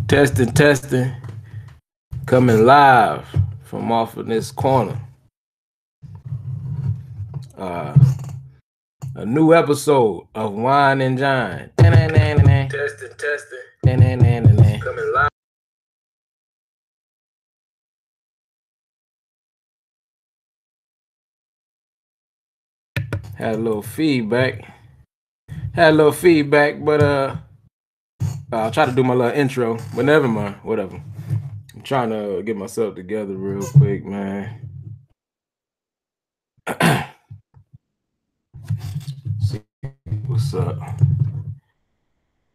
Testing, testing. Coming live from off of this corner. A new episode of Wine and John. Testing, testing. Coming live. Had a little feedback. But I'll try to do my little intro, but never mind. Whatever. I'm trying to get myself together real quick, man. See what's up.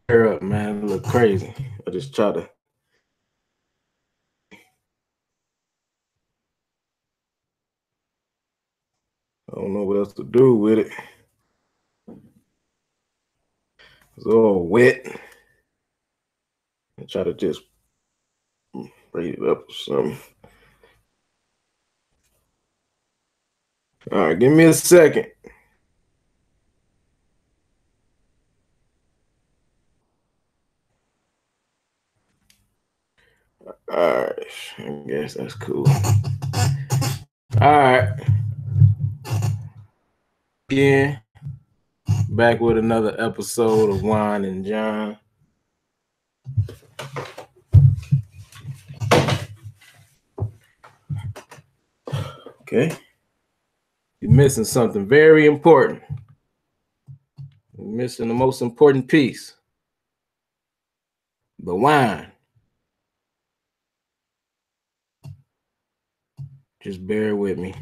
Hair up, man. Look crazy. I just try to. I don't know what else to do with it. It's all wet. I try to just braid it up or something. All right, give me a second. All right, I guess that's cool. All right. Again, back with another episode of Wine and John. Okay. You're missing something very important. You're missing the most important piece. The wine. Just bear with me.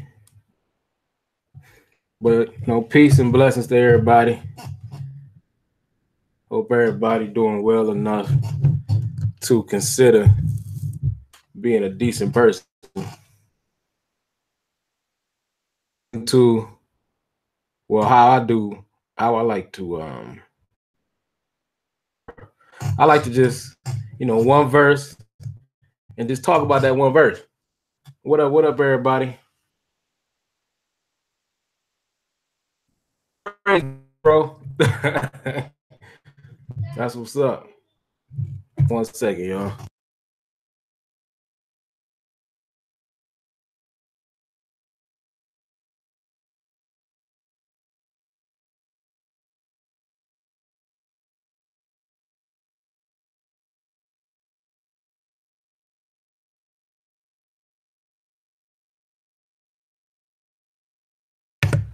But peace and blessings to everybody. Hope everybody doing well enough to consider being a decent person. How I like to I like to just, one verse and just talk about that one verse. What up, everybody? Bro. That's what's up. 1 second, y'all.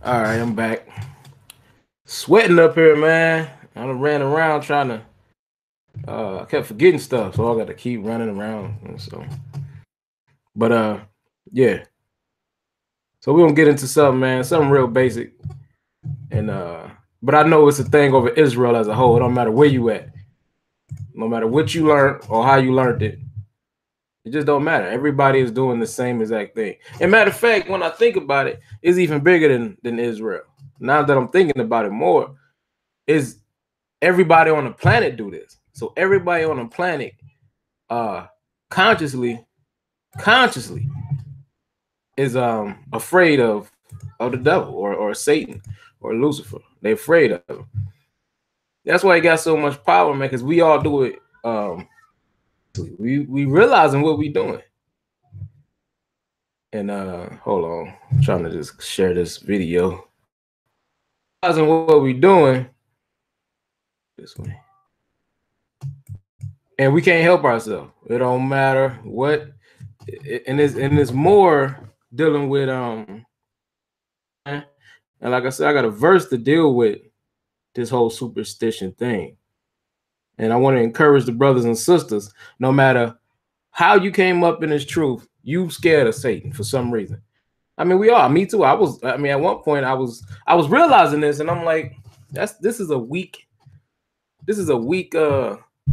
All right, I'm back. Sweating up here, man. I done ran around trying to. I kept forgetting stuff, so I got to keep running around. And so, but yeah. So we're gonna get into something, man. Something real basic, and but I know it's a thing over Israel as a whole. It don't matter where you at, no matter what you learned or how you learned it. It just don't matter. Everybody is doing the same exact thing. And matter of fact, when I think about it, it's even bigger than Israel. Now that I'm thinking about it more, is everybody on the planet do this. So everybody on the planet consciously is afraid of the devil or Satan or Lucifer. They're afraid of him. That's why he got so much power, man, because we all do it. We realizing what we doing. And hold on, I'm trying to just share this video. Realizing what we doing this way. And we can't help ourselves. It don't matter what, and it's more dealing with and like I said, I got a verse to deal with this whole superstition thing. And I want to encourage the brothers and sisters, no matter how you came up in this truth, you scared of Satan for some reason. I mean, we are. Me too. At one point I was realizing this, and I'm like, this is a weak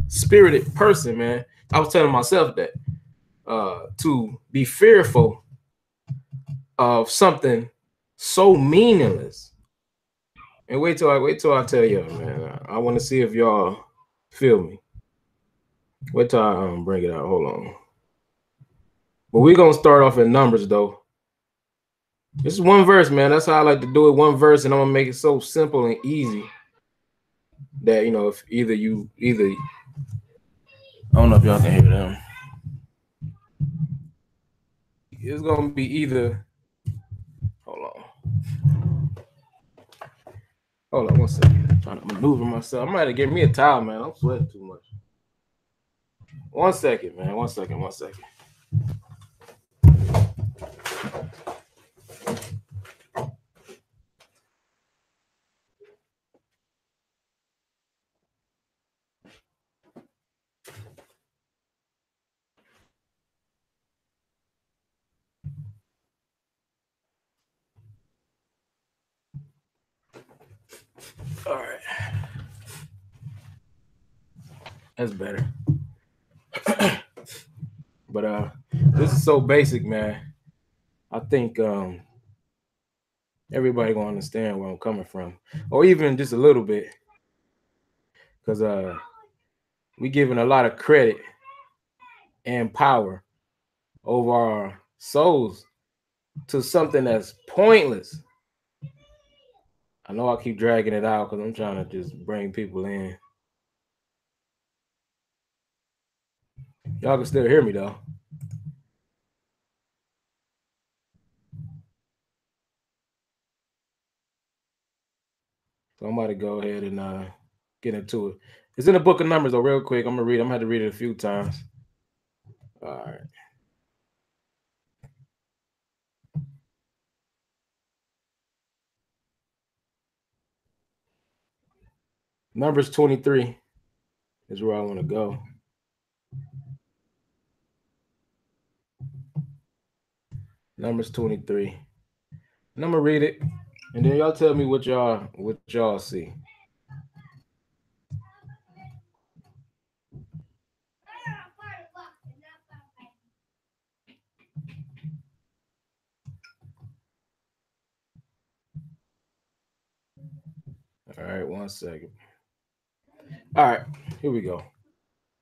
spirited person, man. I was telling myself that to be fearful of something so meaningless. And wait till I tell y'all, man. I want to see if y'all feel me. Wait till I bring it out. Hold on. But we're gonna start off in Numbers, though. This is one verse, man. That's how I like to do it. One verse, and I'm gonna make it so simple and easy that if either I don't know if y'all can hear them. It's gonna be either. Hold on. Hold on 1 second. I'm trying to maneuver myself. I might have give me a towel, man. I'm sweating too much. 1 second, man. 1 second. 1 second. All right. That's better. But this is so basic, man. I think everybody gonna understand where I'm coming from, or even just a little bit, because we giving a lot of credit and power over our souls to something that's pointless. I know I keep dragging it out because I'm trying to just bring people in. Y'all can still hear me though. So I'm about to go ahead and get into it. It's in the book of Numbers though, real quick. I'm gonna read. I'm gonna have to read it a few times. All right. Numbers 23 is where I want to go. Numbers 23. And I'm gonna read it, and then y'all tell me what y'all see. All right, 1 second. All right, here we go.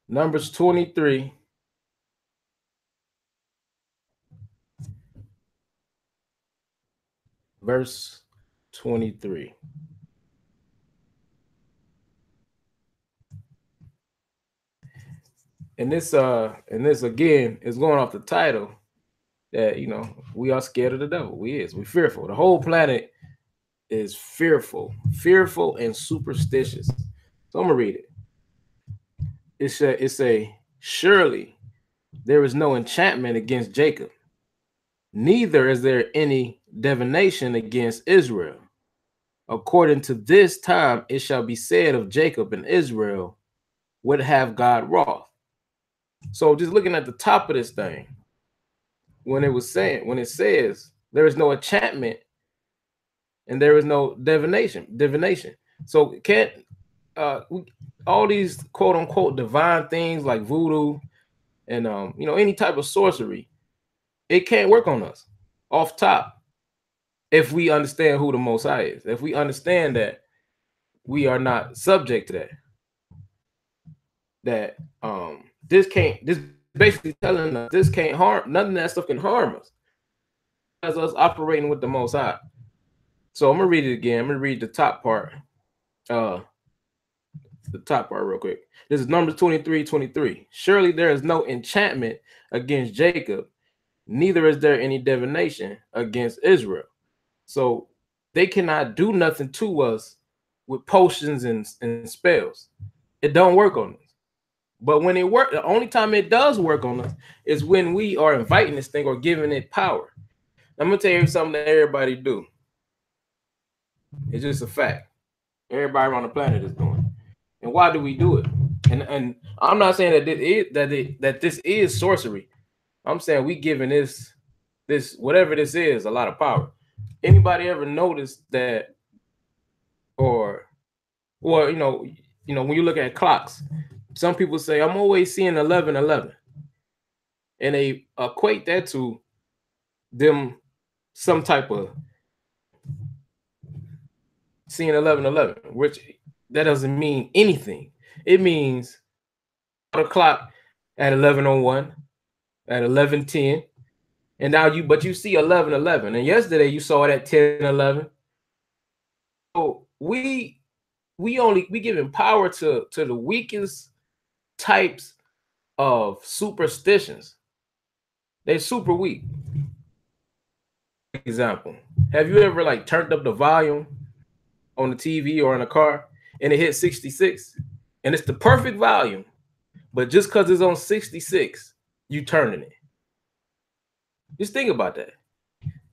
Numbers 23. Verse 23. And this again is going off the title that we are scared of the devil. We're fearful. The whole planet is fearful and superstitious. So I'm gonna read it. It's a surely there is no enchantment against Jacob, neither is there any divination against Israel. According to this time, it shall be said of Jacob and Israel, would have God wroth. So just looking at the top of this thing, when it says there is no enchantment and there is no divination. So can't all these quote unquote divine things like voodoo and any type of sorcery, it can't work on us off top if we understand who the Most High is. If we understand that we are not subject to that this basically telling us this can't harm, none of that stuff can harm us as us operating with the Most High. So I'm gonna read it again. I'm gonna read the top part. The top part real quick. This is Numbers 23:23. Surely there is no enchantment against Jacob, neither is there any divination against Israel. So they cannot do nothing to us with potions and spells. It don't work on us. But when it works, the only time it does work on us is when we are inviting this thing or giving it power. I'm gonna tell you something that everybody do. It's just a fact. Everybody on the planet is doing. And why do we do it? And I'm not saying that this is sorcery. I'm saying we giving this whatever this is a lot of power. Anybody ever noticed that, or when you look at clocks, some people say I'm always seeing 11:11, and they equate that to them some type of seeing 11:11, which that doesn't mean anything. It means the clock at 11:01, at 11:10, and now you see 11:11, and yesterday you saw it at 10:11. So we giving power to the weakest types of superstitions. They're super weak. Example, have you ever like turned up the volume on the TV or in a car and it hit 66 and it's the perfect volume, but just because it's on 66, you turning it? Just think about that.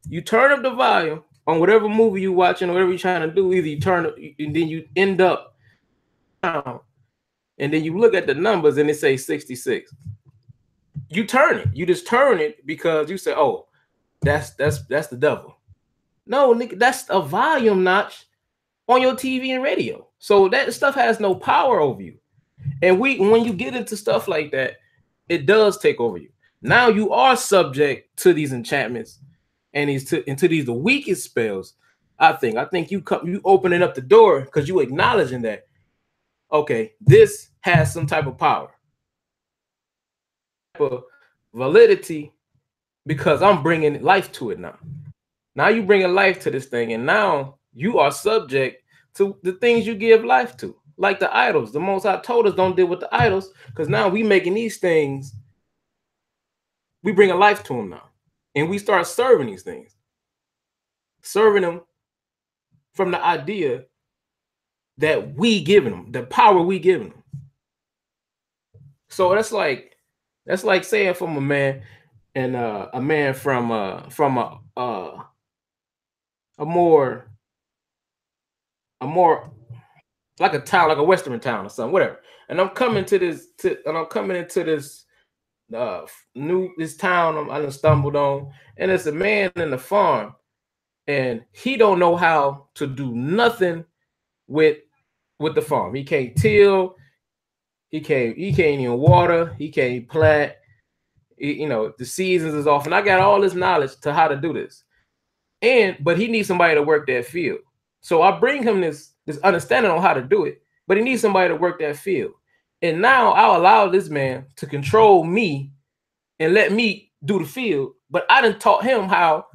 You turn up the volume on whatever movie you're watching or whatever you're trying to do. Either you turn it and then you end up down, and then you look at the numbers and it says 66. You turn it. You just turn it because you say, "Oh, that's the devil." No, nigga, that's a volume notch on your TV and radio. So that stuff has no power over you. And when you get into stuff like that, it does take over you. Now you are subject to these enchantments and into these the weakest spells. I think you opening up the door because you acknowledging that, okay, this has some type of power, of validity, because I'm bringing life to it now. Now you bringing life to this thing, and now you are subject to the things you give life to, like the idols. The Most High told us don't deal with the idols, because now we making these things, we bring a life to them now, and we start serving these things, serving them from the idea that we giving them, the power we giving them. So that's like saying from a man and a man from a more like a town, like a western town or something, whatever. And I'm coming into this this town I done stumbled on, and it's a man in the farm, and he don't know how to do nothing with the farm. He can't till, he can't even water, he can't plant. The seasons is off, and I got all this knowledge to how to do this. But he needs somebody to work that field. So I bring him this understanding on how to do it, but he needs somebody to work that field. And now I'll allow this man to control me and let me do the field, but I done taught him how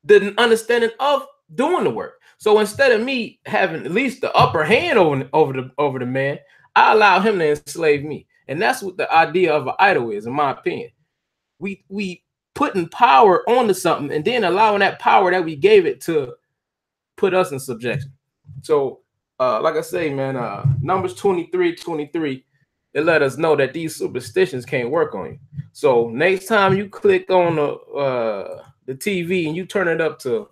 the understanding of doing the work. So instead of me having at least the upper hand over the man, I allow him to enslave me. And that's what the idea of an idol is, in my opinion. We putting power onto something and then allowing that power that we gave it to put us in subjection. So like I say, man, Numbers 23:23, it let us know that these superstitions can't work on you. So next time you click on the TV and you turn it up to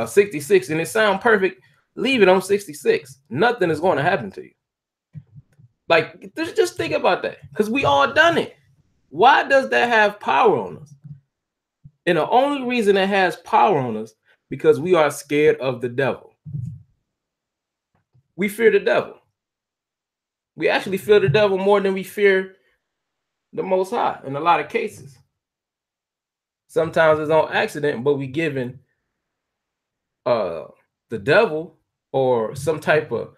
66 and it sounds perfect, leave it on 66. Nothing is going to happen to you. Like, just think about that, because we all done it. Why does that have power on us? And the only reason it has power on us, because we are scared of the devil. We fear the devil. We actually fear the devil more than we fear the Most High in a lot of cases. Sometimes it's on accident, but we giving the devil or some type of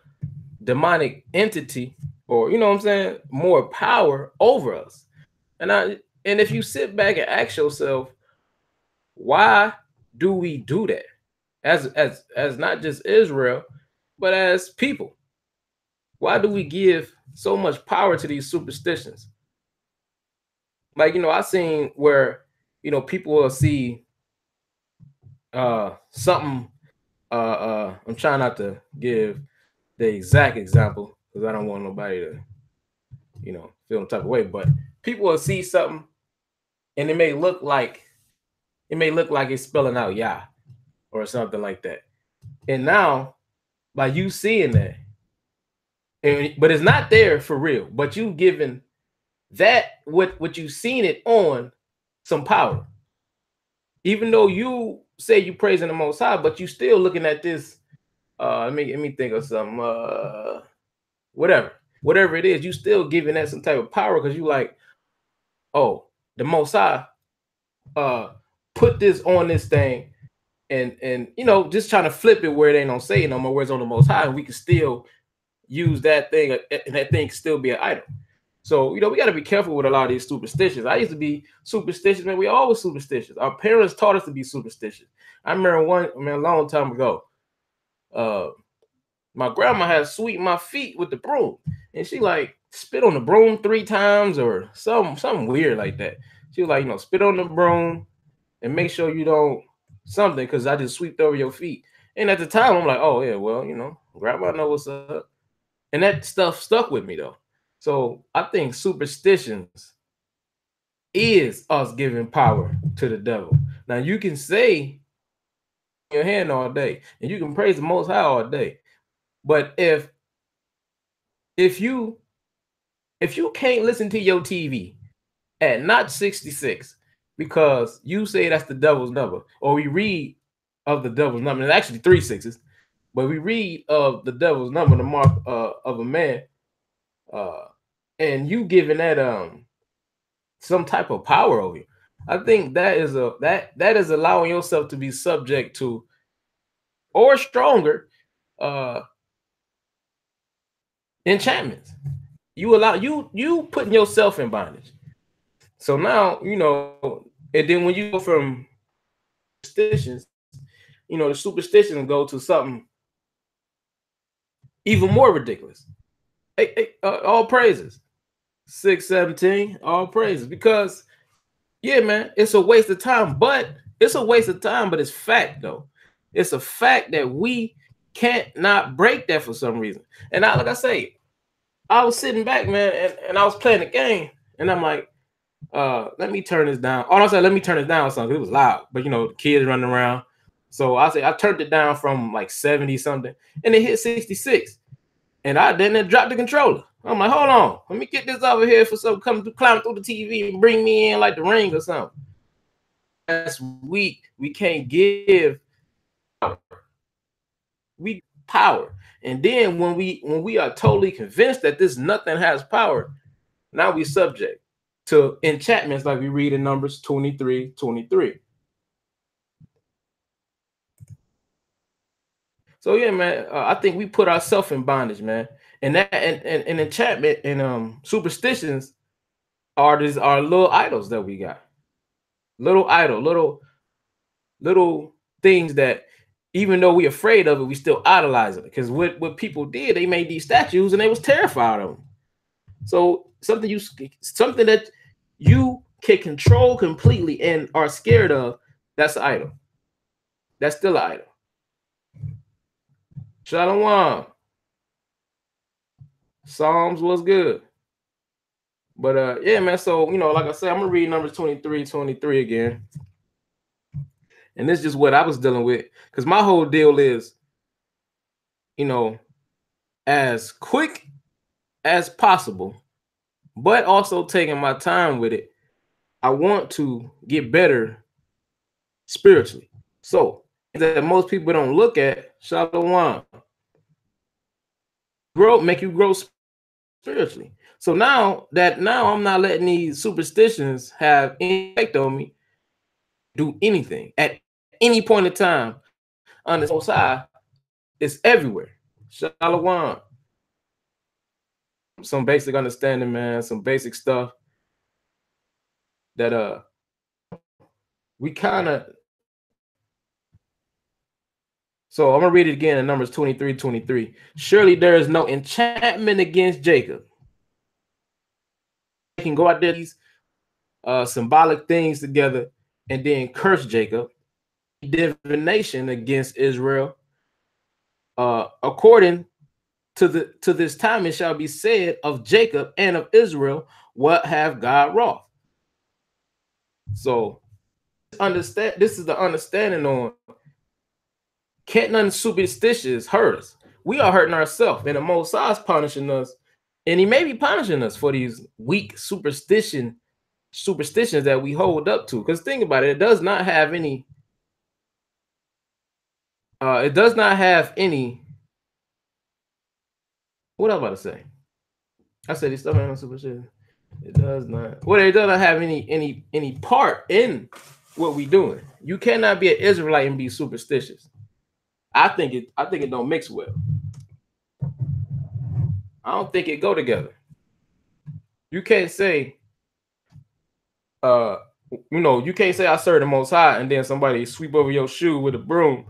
demonic entity, or you know what I'm saying, more power over us. And if you sit back and ask yourself, why do we do that as not just Israel, but as people? Why do we give so much power to these superstitions? Like, I seen where, people will see something. I'm trying not to give the exact example because I don't want nobody to, feel some type of way. But people will see something, and it may look like it's spelling out Yah or something like that. And now, by you seeing that, but it's not there for real, but you giving that what you seen it on some power. Even though you say you praising the Most High, but you still looking at this. Let me think of something. Whatever it is, you still giving that some type of power because you like, oh, the Most High put this on this thing, and just trying to flip it where it ain't on Satan no more, where it's on the Most High, and we can still use that thing, and that thing can still be an idol. So, we got to be careful with a lot of these superstitions. I used to be superstitious, man. We always superstitious. Our parents taught us to be superstitious. I remember a long time ago, my grandma had swept my feet with the broom. And she like, spit on the broom 3 times or something weird like that. She was like, you know, spit on the broom and make sure you don't something because I just swept over your feet. And at the time, I'm like, oh yeah, well, you know, grandma know what's up. And that stuff stuck with me though. So I think superstitions is us giving power to the devil. Now you can say your hand all day and you can praise the most high all day. But if you can't listen to your TV at not 66 because you say that's the devil's number, or we read of the devil's number, and actually 3 6s, but we read of the devil's number, the mark of a man, and you giving that some type of power over you. I think that is that is allowing yourself to be subject to or stronger uh enchantments. You allow you putting yourself in bondage. So now, you know, and then when you go from superstitions, you know, the superstitions go to something even more ridiculous. All praises. 617, all praises. Because yeah, man, it's a waste of time, but it's a waste of time, but it's fact though. It's a fact that we can't not break that for some reason. And I, like I say, I was sitting back, man, and I was playing the game, and I'm like, let me turn this down. Oh, I said, let me turn this down, something. It was loud, but you know, the kids running around. So I said, I turned it down from like 70 something, and it hit 66. And I didn't drop the controller. I'm like, hold on, let me get this over here for some come climb through the TV and bring me in like the ring or something. That's weak. We can't give power. We power. And then when we are totally convinced that this nothing has power, now we subject to enchantments like we read in Numbers 23:23. So yeah, man, I think we put ourselves in bondage, man. And that and enchantment and superstitions are little idols that we got. Little idol, little things that even though we're afraid of it, we still idolize it. Because what people did, they made these statues and they was terrified of them. So something that you can control completely and are scared of, that's an idol. That's still an idol. Shalom. Psalms was good. But yeah, man. So, you know, like I said, I'm gonna read Numbers 23:23 again. And this is just what I was dealing with. Because my whole deal is, you know, as quick as possible, but also taking my time with it. I want to get better spiritually. So that most people don't look at, Shalom, make you grow spiritually. So now I'm not letting these superstitions have any effect on me, do anything at any point in time on the side. It's everywhere. Shalom. Some basic understanding, man, some basic stuff that we kind of. So I'm gonna read it again in Numbers 23:23. Surely there is no enchantment against Jacob. They can go out there, these symbolic things together, and then curse Jacob. Divination against Israel. According to this time, it shall be said of Jacob and of Israel, what have God wrought? So understand, this is the understanding on can't none superstitious hurt us. We are hurting ourselves, and the Most High is punishing us, and He may be punishing us for these weak superstitions that we hold up to. Because think about it, it does not have any. It does not have any. What am I about to say? I said these stuff ain't no superstition. It does not. Well, it doesn't have any part in what we doing. You cannot be an Israelite and be superstitious. I think it don't mix well. I don't think it go together. You can't say, you can't say I serve the Most High and then somebody sweep over your shoe with a broom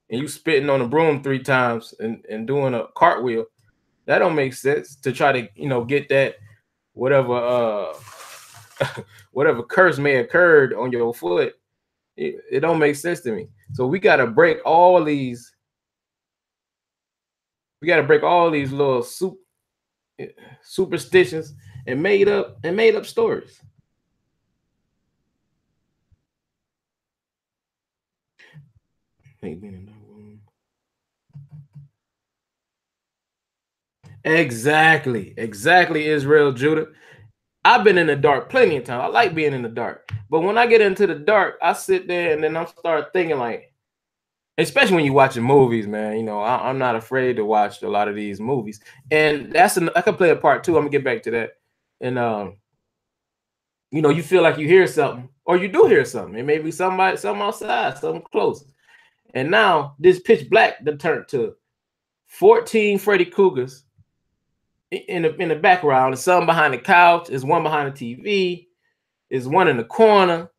and you spitting on the broom 3 times and doing a cartwheel That don't make sense to try to, get that whatever whatever curse may occurred on your foot. It don't make sense to me. So we got to break all these. We got to break all these little superstitions and made up stories. Exactly, Israel Judah. I've been in the dark plenty of times. I like being in the dark, but when I get into the dark, I sit there and then I start thinking like, especially when you're watching movies, man. I'm not afraid to watch a lot of these movies, and I could play a part too. I'm gonna get back to that, and you feel like you hear something, or you do hear something. It may be something outside, something close, and now this pitch black that turned to 14 Freddy Kruegers in the background. There's some behind the couch. There's one behind the TV. There's one in the corner,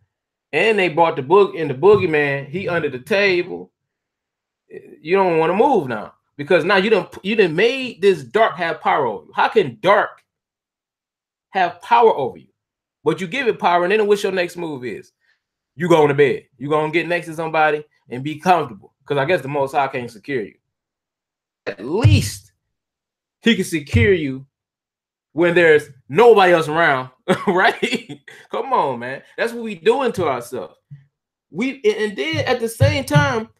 and they brought the boogeyman. He under the table. You don't want to move now because now you didn't made this dark have power over you. How can dark have power over you? But you give it power, and then what's your next move is? You go to bed. You gonna get next to somebody and be comfortable because I guess the Most High can't secure you. At least he can secure you when there's nobody else around, right? Come on, man. That's what we doing to ourselves. And then at the same time,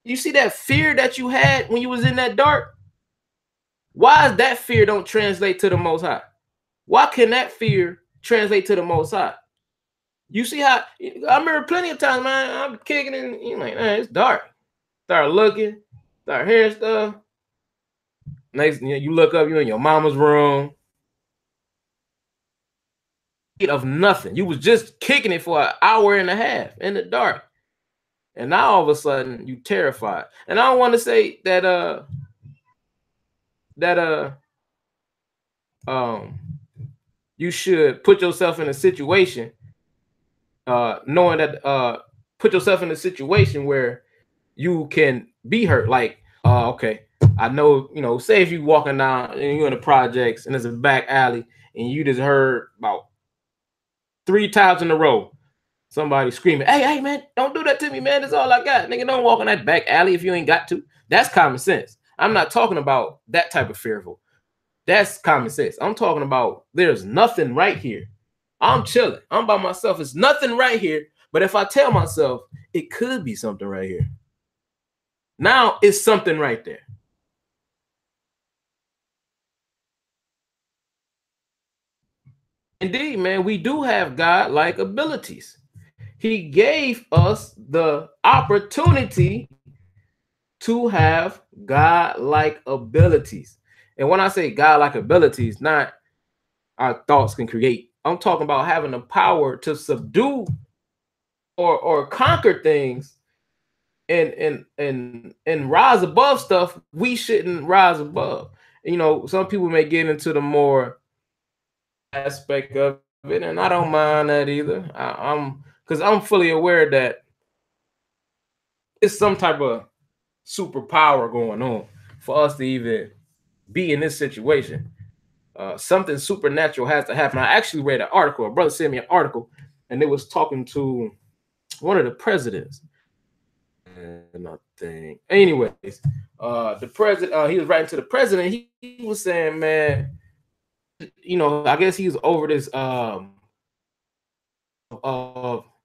you see that fear that you had when you was in that dark? Why is that fear don't translate to the Most High? Why can that fear translate to the Most High? You see how I remember plenty of times, man. I'm kicking and you're like, man, it's dark. Start looking, start hearing stuff. Next, you look up, you're in your mama's room. Of nothing. You was just kicking it for an hour and a half in the dark. And now all of a sudden you terrified. And I don't want to say that you should put yourself in a situation knowing that put yourself in a situation where you can be hurt. Like, okay, I know, say if you walking down and you're in the projects and there's a back alley and you just heard about 3 times in a row somebody screaming, hey, man, don't do that to me, man. That's all I got. Nigga, don't walk in that back alley if you ain't got to. That's common sense. I'm not talking about that type of fearful. That's common sense. I'm talking about there's nothing right here. I'm chilling. I'm by myself. It's nothing right here. But if I tell myself it could be something right here, now it's something right there. Indeed, man, we do have God-like abilities. He gave us the opportunity to have God-like abilities. And when I say God-like abilities, not our thoughts can create. I'm talking about having the power to subdue or conquer things and rise above stuff we shouldn't rise above. Some people may get into the more aspect of it, and I don't mind that either. Because I'm fully aware that it's some type of superpower going on for us to even be in this situation. Something supernatural has to happen. I actually read an article. A brother sent me an article, and they was talking to one of the presidents. And I think, anyways, the president, he was writing to the president. He was saying, man, I guess he was over this.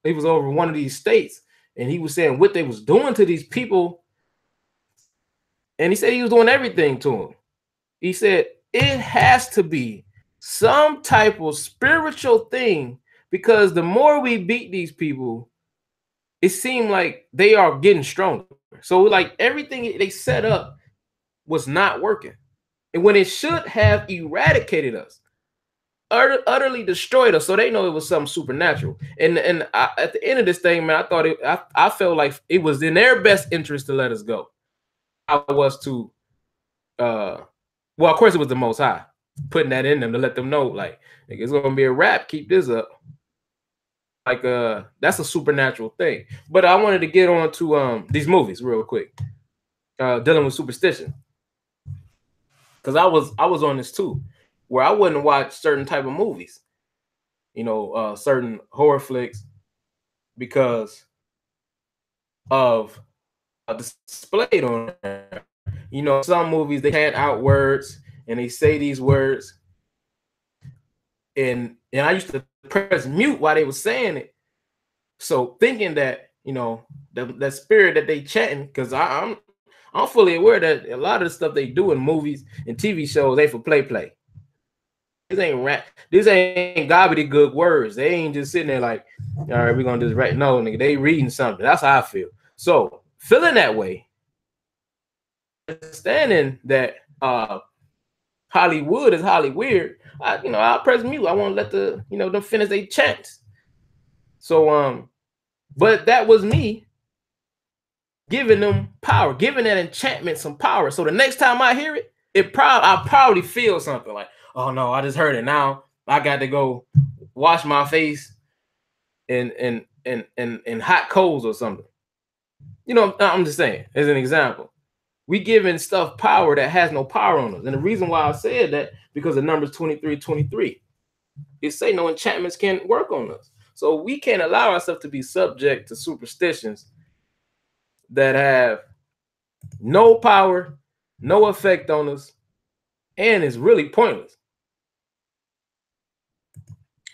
He was over one of these states, and he was saying what they was doing to these people. And he said he was doing everything to them. He said it has to be some type of spiritual thing, because the more we beat these people, it seemed like they are getting stronger. So like everything they set up was not working. And when it should have eradicated us, utterly destroyed us, so they know it was something supernatural. And at the end of this thing, man, I felt like it was in their best interest to let us go. I was to well, of course it was the Most High putting that in them to let them know, like, it's gonna be a wrap, keep this up. Like that's a supernatural thing. But I wanted to get on to these movies real quick, dealing with superstition. because I was on this too, where I wouldn't watch certain type of movies, certain horror flicks because of displayed on there. Some movies they chant out words and they say these words, and I used to press mute while they were saying it. So thinking that that spirit that they chanting, because I'm fully aware that a lot of the stuff they do in movies and TV shows they for play. This ain't gobbledygook words. They ain't just sitting there like, all right, we're gonna just write. No, nigga, they reading something. That's how I feel. So feeling that way, understanding that Hollywood is Hollyweird, I'll press mute. I want to let them finish their chants. So but that was me giving them power, giving that enchantment some power. So the next time I hear it, I'll probably feel something like, oh no, I just heard it. Now I got to go wash my face in hot coals or something. I'm just saying, as an example. We giving stuff power that has no power on us. And the reason why I said that, because of Numbers 23:23. It say no enchantments can work on us. So we can't allow ourselves to be subject to superstitions that have no power, no effect on us, and it's really pointless.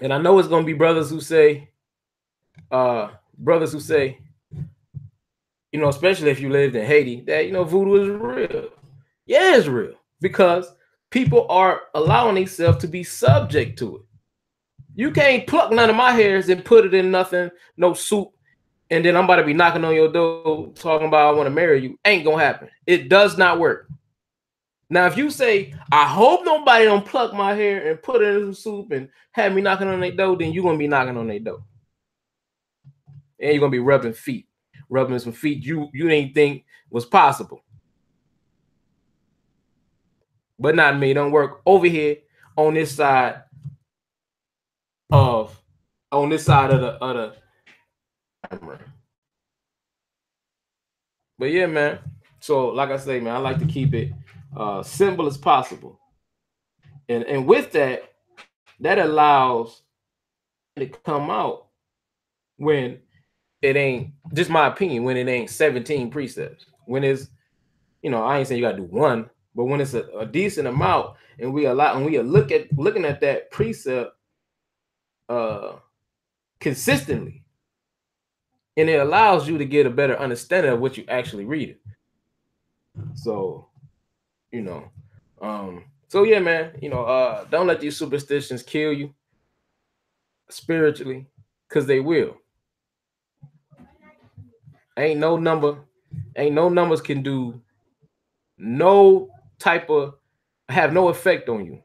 And I know it's going to be brothers who say, especially if you lived in Haiti, that, voodoo is real. Yeah, it's real, because people are allowing themselves to be subject to it. You can't pluck none of my hairs and put it in nothing, no soup, and then I'm about to be knocking on your door talking about I want to marry you. Ain't gonna happen. It does not work. Now, if you say, I hope nobody don't pluck my hair and put it in some soup and have me knocking on their door, then you're gonna be knocking on their door. And you're gonna be rubbing some feet you didn't think was possible. But not me. Don't work over here on this side of the camera. But yeah, man. So like I say, man, I like to keep it simple as possible. And with that allows it to come out when it ain't, just my opinion, when it ain't 17 precepts. When it's, I ain't saying you gotta do one, but when it's a decent amount, and we are looking at that precept consistently, and it allows you to get a better understanding of what you actually read. So, so yeah, man, don't let these superstitions kill you spiritually, because they will. Ain't no numbers can do no type of, have no effect on you.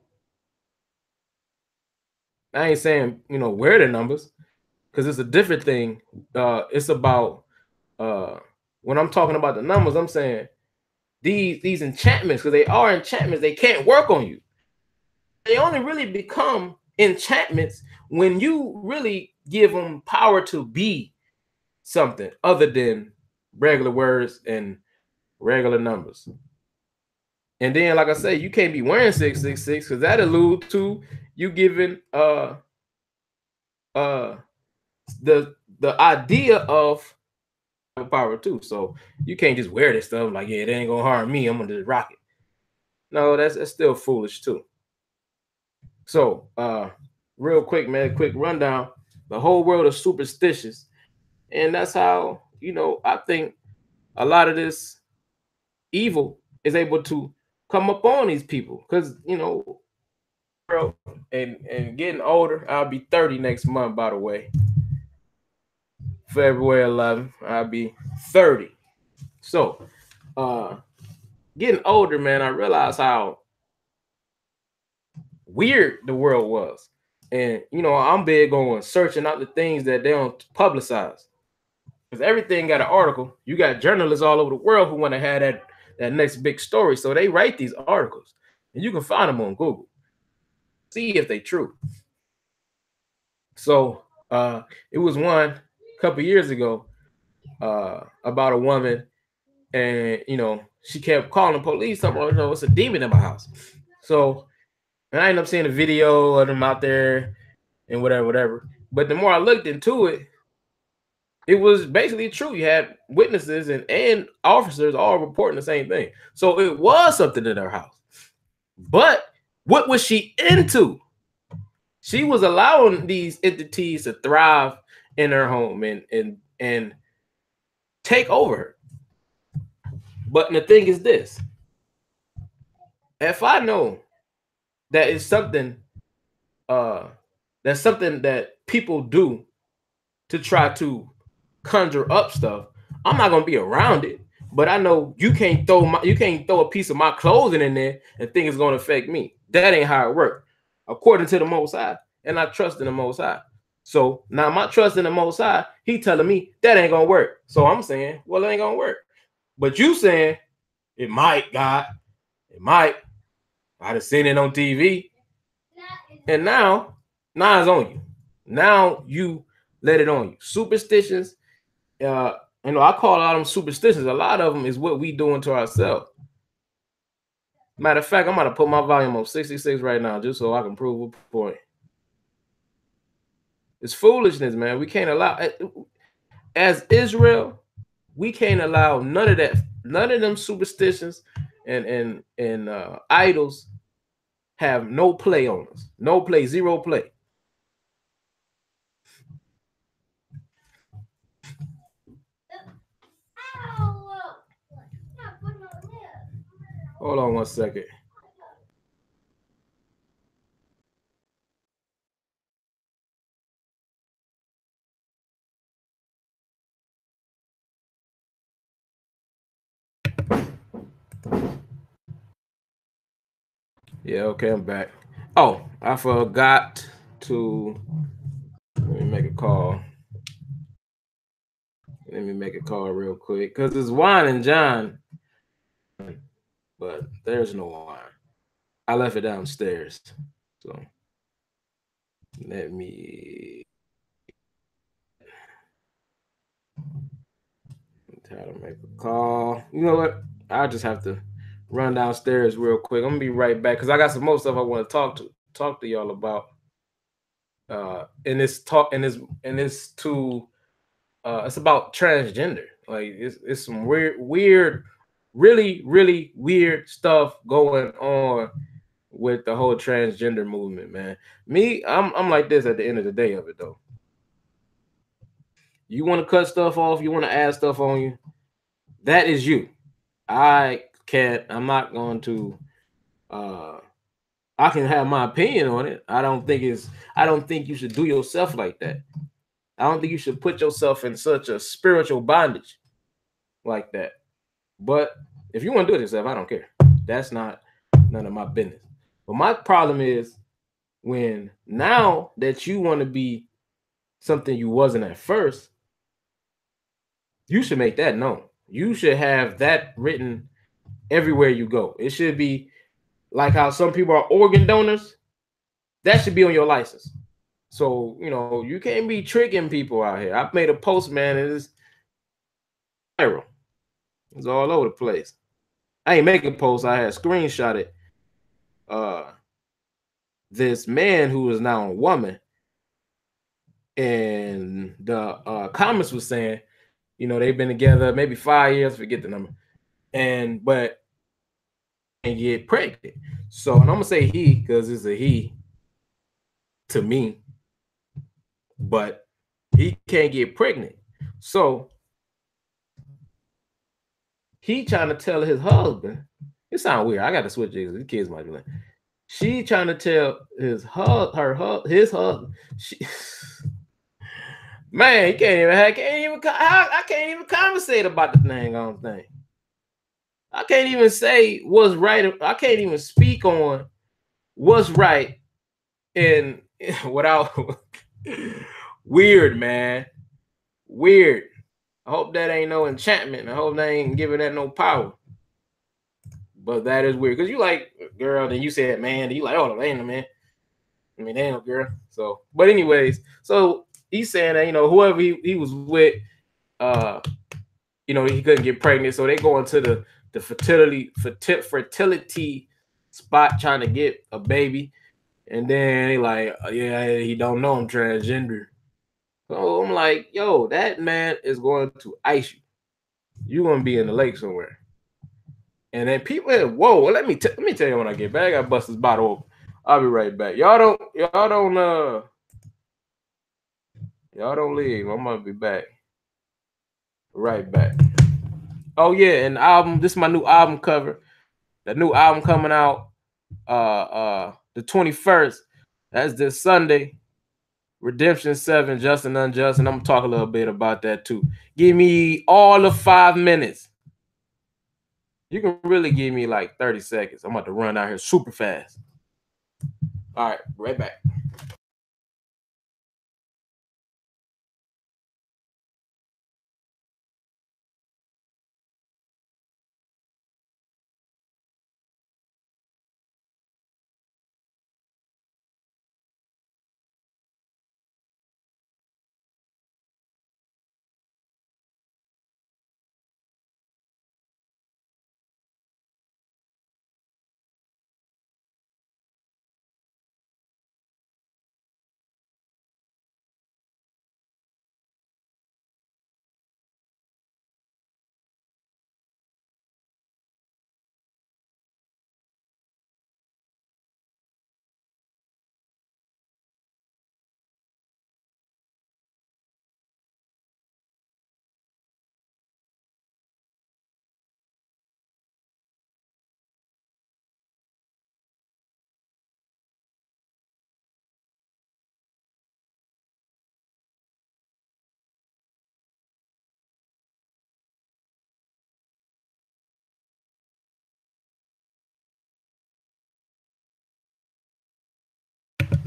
I ain't saying, wear the numbers, because it's a different thing. It's about when I'm talking about the numbers, I'm saying these enchantments, because they are enchantments, they can't work on you. They only really become enchantments when you really give them power to be something other than regular words and regular numbers. And then, like I say, you can't be wearing 666, because that alludes to you giving the idea of power too. So you can't just wear this stuff like, yeah, it ain't gonna harm me, I'm gonna just rock it. No, that's still foolish too. So real quick, man, quick rundown. The whole world is superstitious, and that's how, I think a lot of this evil is able to come up on these people, because bro, and getting older. I'll be 30 next month, by the way. February 11th, I'll be 30. So getting older, man, I realized how weird the world was. And I'm big on searching out the things that they don't publicize, because everything got an article. You got journalists all over the world who want to have that next big story, so they write these articles, and you can find them on Google, see if they true. So it was one a couple years ago about a woman, and she kept calling the police, talking about, you know, it's a demon in my house. So, and I ended up seeing a video of them out there and whatever. But the more I looked into it, it was basically true. You had witnesses and officers all reporting the same thing. So it was something in her house. But what was she into? She was allowing these entities to thrive in her home and take over her. But the thing is this: if I know that it's something, that's something that people do to try to conjure up stuff, I'm not gonna be around it. But I know you can't throw a piece of my clothing in there and think it's gonna affect me. That ain't how it works, according to the Most High. And I trust in the Most High. So now my trust in the Most High, he telling me that ain't gonna work. So I'm saying, well, it ain't gonna work. But you saying it might, God, it might. I just seen it on TV, and now it's on you. Now you let it on you. Superstitions. You know, I call a lot of them superstitions. A lot of them is what we doing to ourselves. Matter of fact, I'm going to put my volume on 66 right now just so I can prove a point. It's foolishness, man. We can't allow, as Israel, we can't allow none of that, none of them superstitions and idols have no play on us. No play, zero play. Hold on one second. Yeah, okay, I'm back. Oh, I forgot to let me make a call. Let me make a call real quick because it's wine and John, but there's no wine. I left it downstairs. So let me try to make a call. You know what? I just have to run downstairs real quick. I'm gonna be right back because I got some more stuff I want to talk to y'all about. In this too, it's about transgender. Like it's some weird, really weird stuff going on with the whole transgender movement, man. Me, I'm like this at the end of the day of it though. You want to cut stuff off, you want to add stuff on you, that is you. I'm not going to I can have my opinion on it. I don't think you should do yourself like that. I don't think you should put yourself in such a spiritual bondage like that. But if you want to do it yourself, I don't care. That's not none of my business. But my problem is when now that you want to be something you wasn't at first, you should make that known. You should have that written everywhere you go. It should be like how some people are organ donors. That should be on your license. So, you know, you can't be tricking people out here. I've made a post, man, and it's viral. It's all over the place. I ain't making a post. I had screenshotted this man who is now a woman. And the comments was saying, you know, they've been together maybe 5 years, forget the number. But get pregnant. So, and I'm gonna say he because it's a he to me, but he can't get pregnant. So he trying to tell his husband. It sounds weird. I got to switch it. The kids might be like. She trying to tell his husband. Man, he I can't even conversate about the dang on thing. I can't even say what's right. I can't even speak on what's right and without weird, man. Weird. I hope that ain't no enchantment. I hope they ain't giving that no power. But that is weird. Because you like girl, then you said man, then you like, oh, they ain't no man. I mean, they ain't no girl. So, but anyways, so he's saying that, you know, whoever he was with, you know, he couldn't get pregnant. So they go into the fertility spot trying to get a baby, and then he like, yeah, he don't know I'm transgender. So I'm like, yo, that man is going to ice you. You're gonna be in the lake somewhere. And then people, whoa, well, let me tell you when I get back. I gotta bust this bottle open. I'll be right back. Y'all don't leave. I'm gonna be back. Right back. Oh yeah, and album. This is my new album cover. The new album coming out the 21st. That's this Sunday. Redemption 7, Just and Unjust. And I'm gonna talk a little bit about that too. Give me all of 5 minutes. You can really give me like 30 seconds. I'm about to run out here super fast. All right, right back.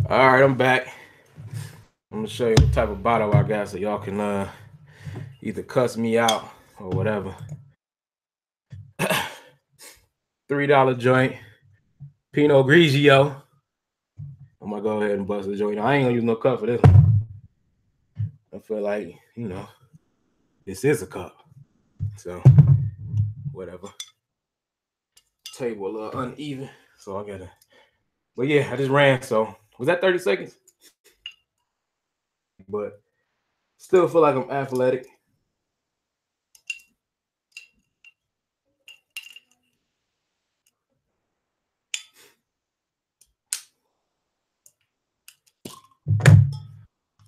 All right, I'm back. I'm gonna show you what type of bottle I got so y'all can either cuss me out or whatever. $3 joint, Pinot Grigio. I'm gonna go ahead and bust the joint. I ain't gonna use no cup for this one. I feel like, this is a cup. So, whatever. Table a little uneven, so I gotta. But yeah, I just ran. So, was that 30 seconds? But still feel like I'm athletic.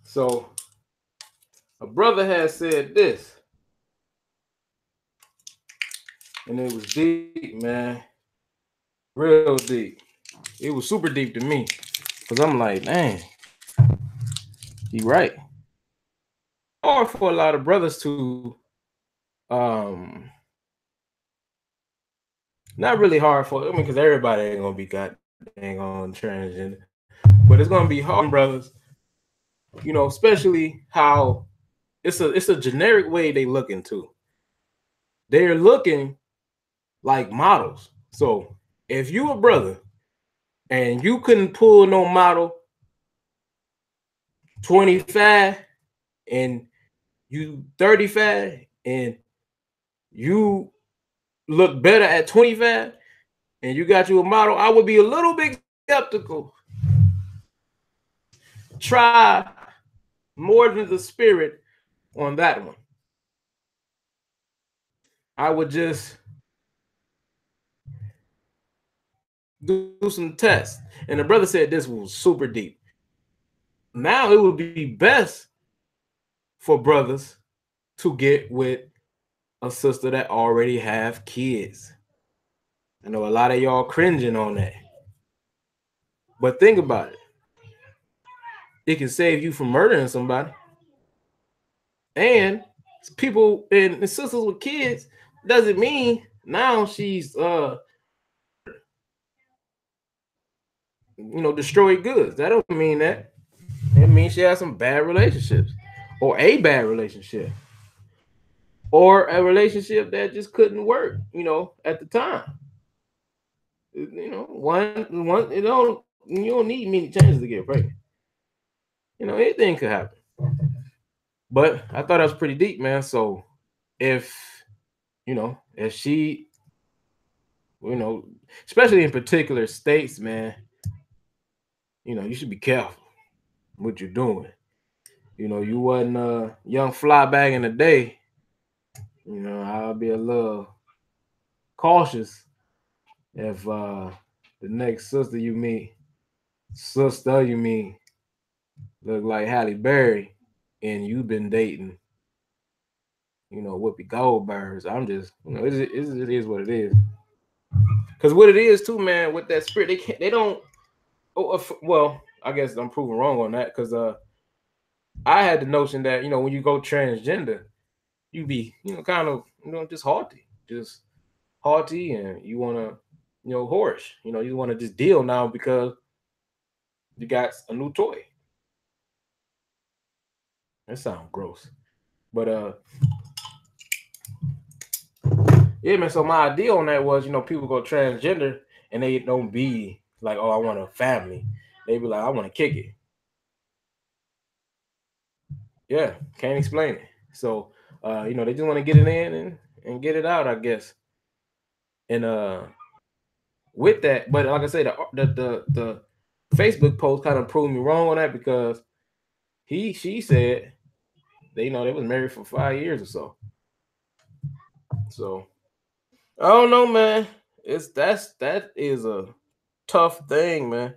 So, a brother has said this, and it was deep, man. Real deep. It was super deep to me, because I'm like, man, he right. Hard for a lot of brothers to, not really hard for, because everybody ain't gonna be ain't gonna transgender, but it's gonna be hard, brothers. Especially how it's a generic way they look into. They're looking like models. So if you a brother and you couldn't pull no model 25 and you 35 and you look better at 25 and you got you a model, I would be a little bit skeptical. Try more than the spirit on that one. I would just do some tests. And the brother said this was super deep. Now it would be best for brothers to get with a sister that already have kids. I know a lot of y'all cringing on that. But think about it. It can save you from murdering somebody. And people and sisters with kids doesn't mean now she's destroyed goods. That don't mean that. It means she has some bad relationships or a bad relationship or a relationship that just couldn't work, at the time. One, you don't need many chances to get pregnant. Anything could happen. But I thought that was pretty deep, man. So if she You know, especially in particular states, man. You know, you should be careful what you're doing. You know, you wasn't a young fly back in the day. You know, I'll be a little cautious if the next sister you meet, look like Halle Berry, and you've been dating, you know, Whoopi Goldberg's. I'm just, you know, it is what it is. Because what it is too, man, with that spirit, they don't. Oh, well, I guess I'm proven wrong on that because I had the notion that you know when you go transgender, you be you know kind of you know just haughty, and you want to you know whorish. You know, you want to just deal now because you got a new toy. That sounds gross, but yeah, man. So my idea on that was, you know, people go transgender and they don't be like, oh, I want a family. They be like, I want to kick it. Yeah, can't explain it. So, you know, they just want to get it in and get it out, I guess. And with that, but like I said, the Facebook post kind of proved me wrong on that because she said they you know they was married for 5 years or so. So I don't know, man. That is a tough thing, man,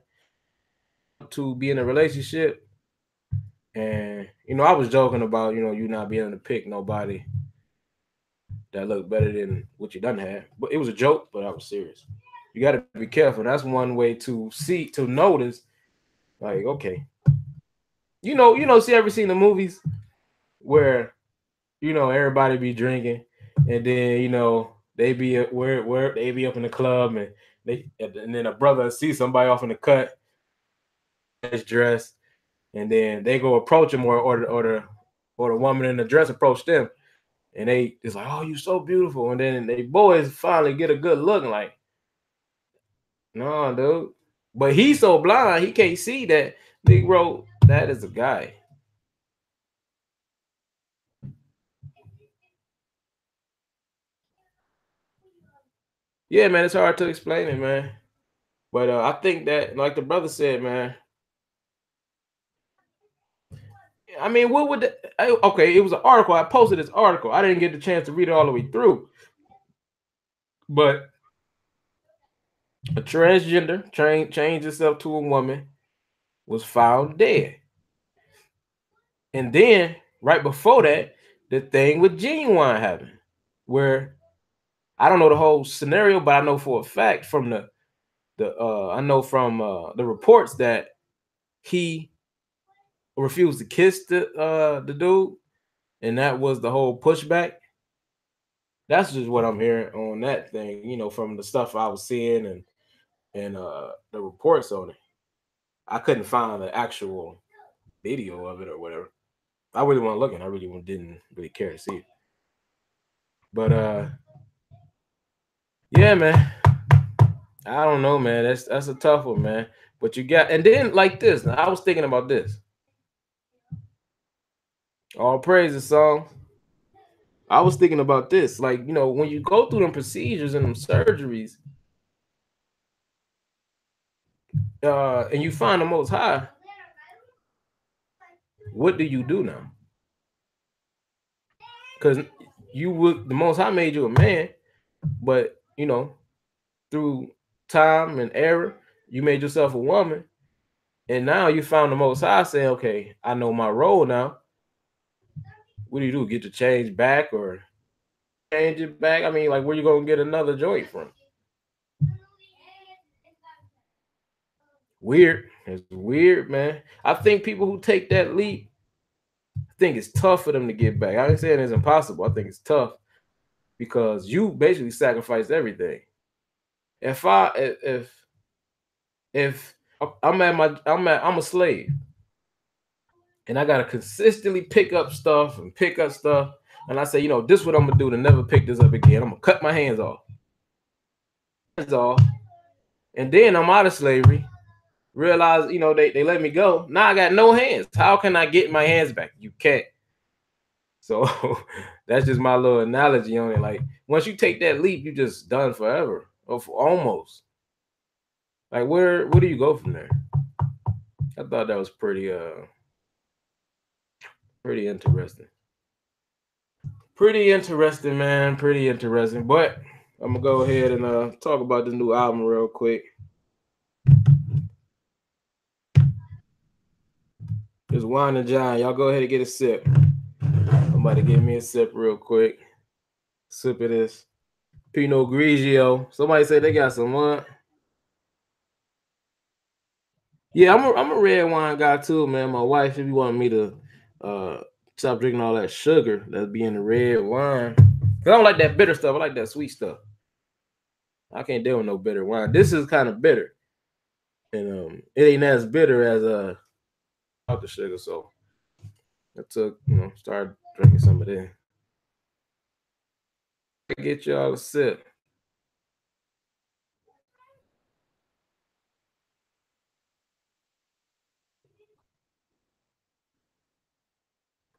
to be in a relationship. And you know, I was joking about you know you not being able to pick nobody that looked better than what you done had, but it was a joke. But I was serious. You got to be careful. That's one way to notice. Like, okay, see, ever seen the movies where you know everybody be drinking, and then you know they be where they be up in the club, and then a brother see somebody off in the cut, dress, and then they go approach him or the woman in the dress approach them, and they it's like, oh, you so beautiful, and then they boys finally get a good look, like, no, dude, but he's so blind he can't see that Negro that is a guy. Yeah, man, it's hard to explain it, man. But I think that, like the brother said, man. I mean, what would okay? It was an article. I posted this article. I didn't get the chance to read it all the way through, but a transgender changed itself to a woman was found dead, and then right before that, the thing with Genuine happened, where I don't know the whole scenario, but I know for a fact from the reports that he refused to kiss the dude, and that was the whole pushback. That's just what I'm hearing on that thing, you know, from the stuff I was seeing and the reports on it. I couldn't find the actual video of it or whatever. I really want to look and I really didn't really care to see it. But yeah, man. I don't know, man. That's a tough one, man. But you got and then like this. Now I was thinking about this. All praises song. I was thinking about this. Like, you know, when you go through them procedures and them surgeries, and you find the most high, what do you do now? Because the most high made you a man, but you know, through time and error, you made yourself a woman, and now you found the most high saying, okay, I know my role now. What do you do? Get to change back or change it back? I mean, like, where you gonna get another joint from? Weird. It's weird, man. I think people who take that leap, I think it's tough for them to get back. I ain't saying it's impossible. I think it's tough because you basically sacrificed everything. If I'm a slave and I gotta consistently pick up stuff and pick up stuff, and I say, you know, this is what I'm gonna do to never pick this up again. I'm gonna cut my hands off. Hands off. And then I'm out of slavery. Realize, you know, they let me go. Now I got no hands. How can I get my hands back? You can't. So that's just my little analogy on it. Like once you take that leap, you just done forever. Of almost. Like where do you go from there? I thought that was pretty interesting. Pretty interesting, man. Pretty interesting. But I'm gonna go ahead and talk about this new album real quick. It's Wine and John. Y'all go ahead and get a sip. Somebody give me a sip real quick. Sip of this Pinot Grigio. Somebody said they got some what? Yeah, I'm a red wine guy too, man. My wife, if you want me to stop drinking all that sugar that's be in the red wine. I don't like that bitter stuff. I like that sweet stuff. I can't deal with no bitter wine. This is kind of bitter. And it ain't as bitter as the sugar. So I took, started drinking some of that. Get y'all a sip.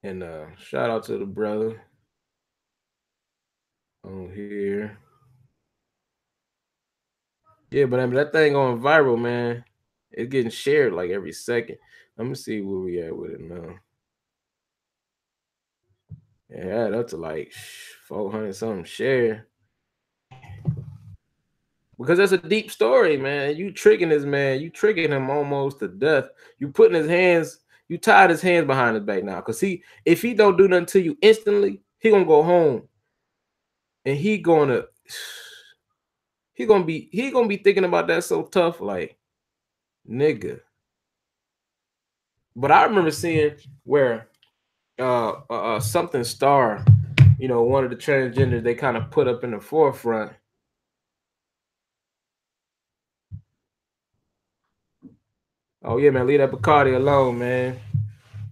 And shout out to the brother on here. Yeah, but I mean that thing going viral, man. It's getting shared like every second. Let me see where we at with it now. Yeah, that's like 400 something share. Because that's a deep story, man. You tricking this man. You tricking him almost to death. You putting his hands. You tied his hands behind his back now. Cause if he don't do nothing to you instantly, he gonna go home, and he gonna be thinking about that so tough, like nigga. But I remember seeing where something star, one of the transgenders they kind of put up in the forefront. Oh yeah, man, leave that Bacardi alone, man.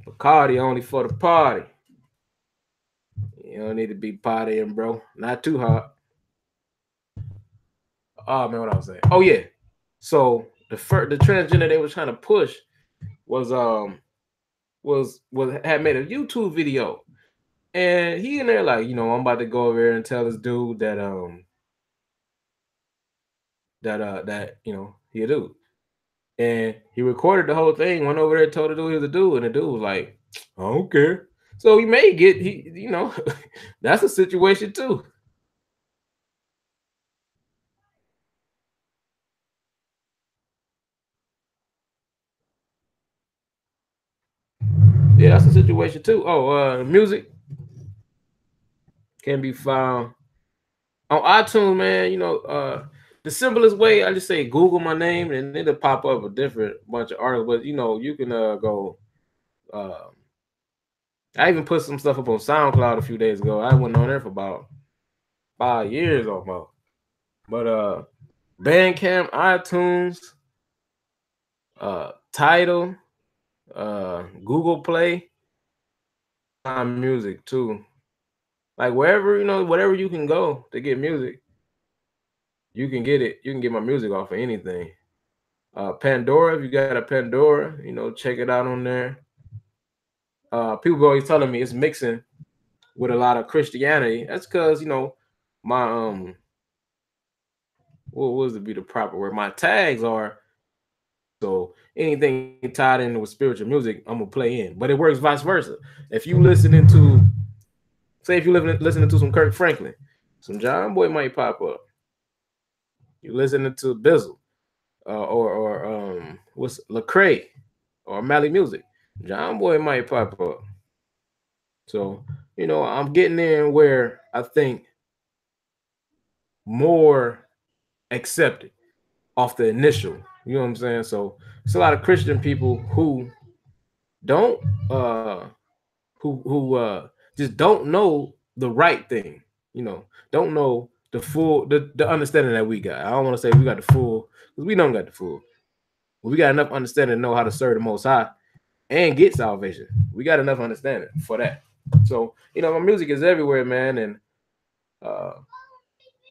Bacardi only for the party. You don't need to be partying, bro. Not too hot. Oh man, what I was saying. Oh yeah. So the transgender they were trying to push was had made a YouTube video. And he in there like, I'm about to go over there and tell this dude that he a dude. And he recorded the whole thing, went over there, told the dude he was a dude, and the dude was like, I don't care. So he may get that's a situation too. Yeah, that's a situation too. Oh, music can be found on iTunes, man. The simplest way, I just say Google my name and it'll pop up a different bunch of artists. But you can go. I even put some stuff up on SoundCloud a few days ago. I went on there for about 5 years almost. But Bandcamp, iTunes, Tidal, Google Play, music too. Like wherever whatever you can go to get music, you can get it. You can get my music off of anything. Pandora, if you got a Pandora, check it out on there. People always telling me it's mixing with a lot of Christianity. That's because my what was to be the proper word? My tags are so anything tied in with spiritual music, I'm gonna play in. But it works vice versa. If you listening to, say, if you listening to some Kirk Franklin, some John Boy might pop up. You listening to Bizzle, or what's Lecrae or Mally Music, John Boy might pop up. So I'm getting in where I think more accepted off the initial. You know what I'm saying? So it's a lot of Christian people who don't who just don't know the right thing. Don't know the full the understanding that we got. I don't want to say we got the full because we don't got the full. But we got enough understanding to know how to serve the Most High and get salvation. We got enough understanding for that. So my music is everywhere, man, and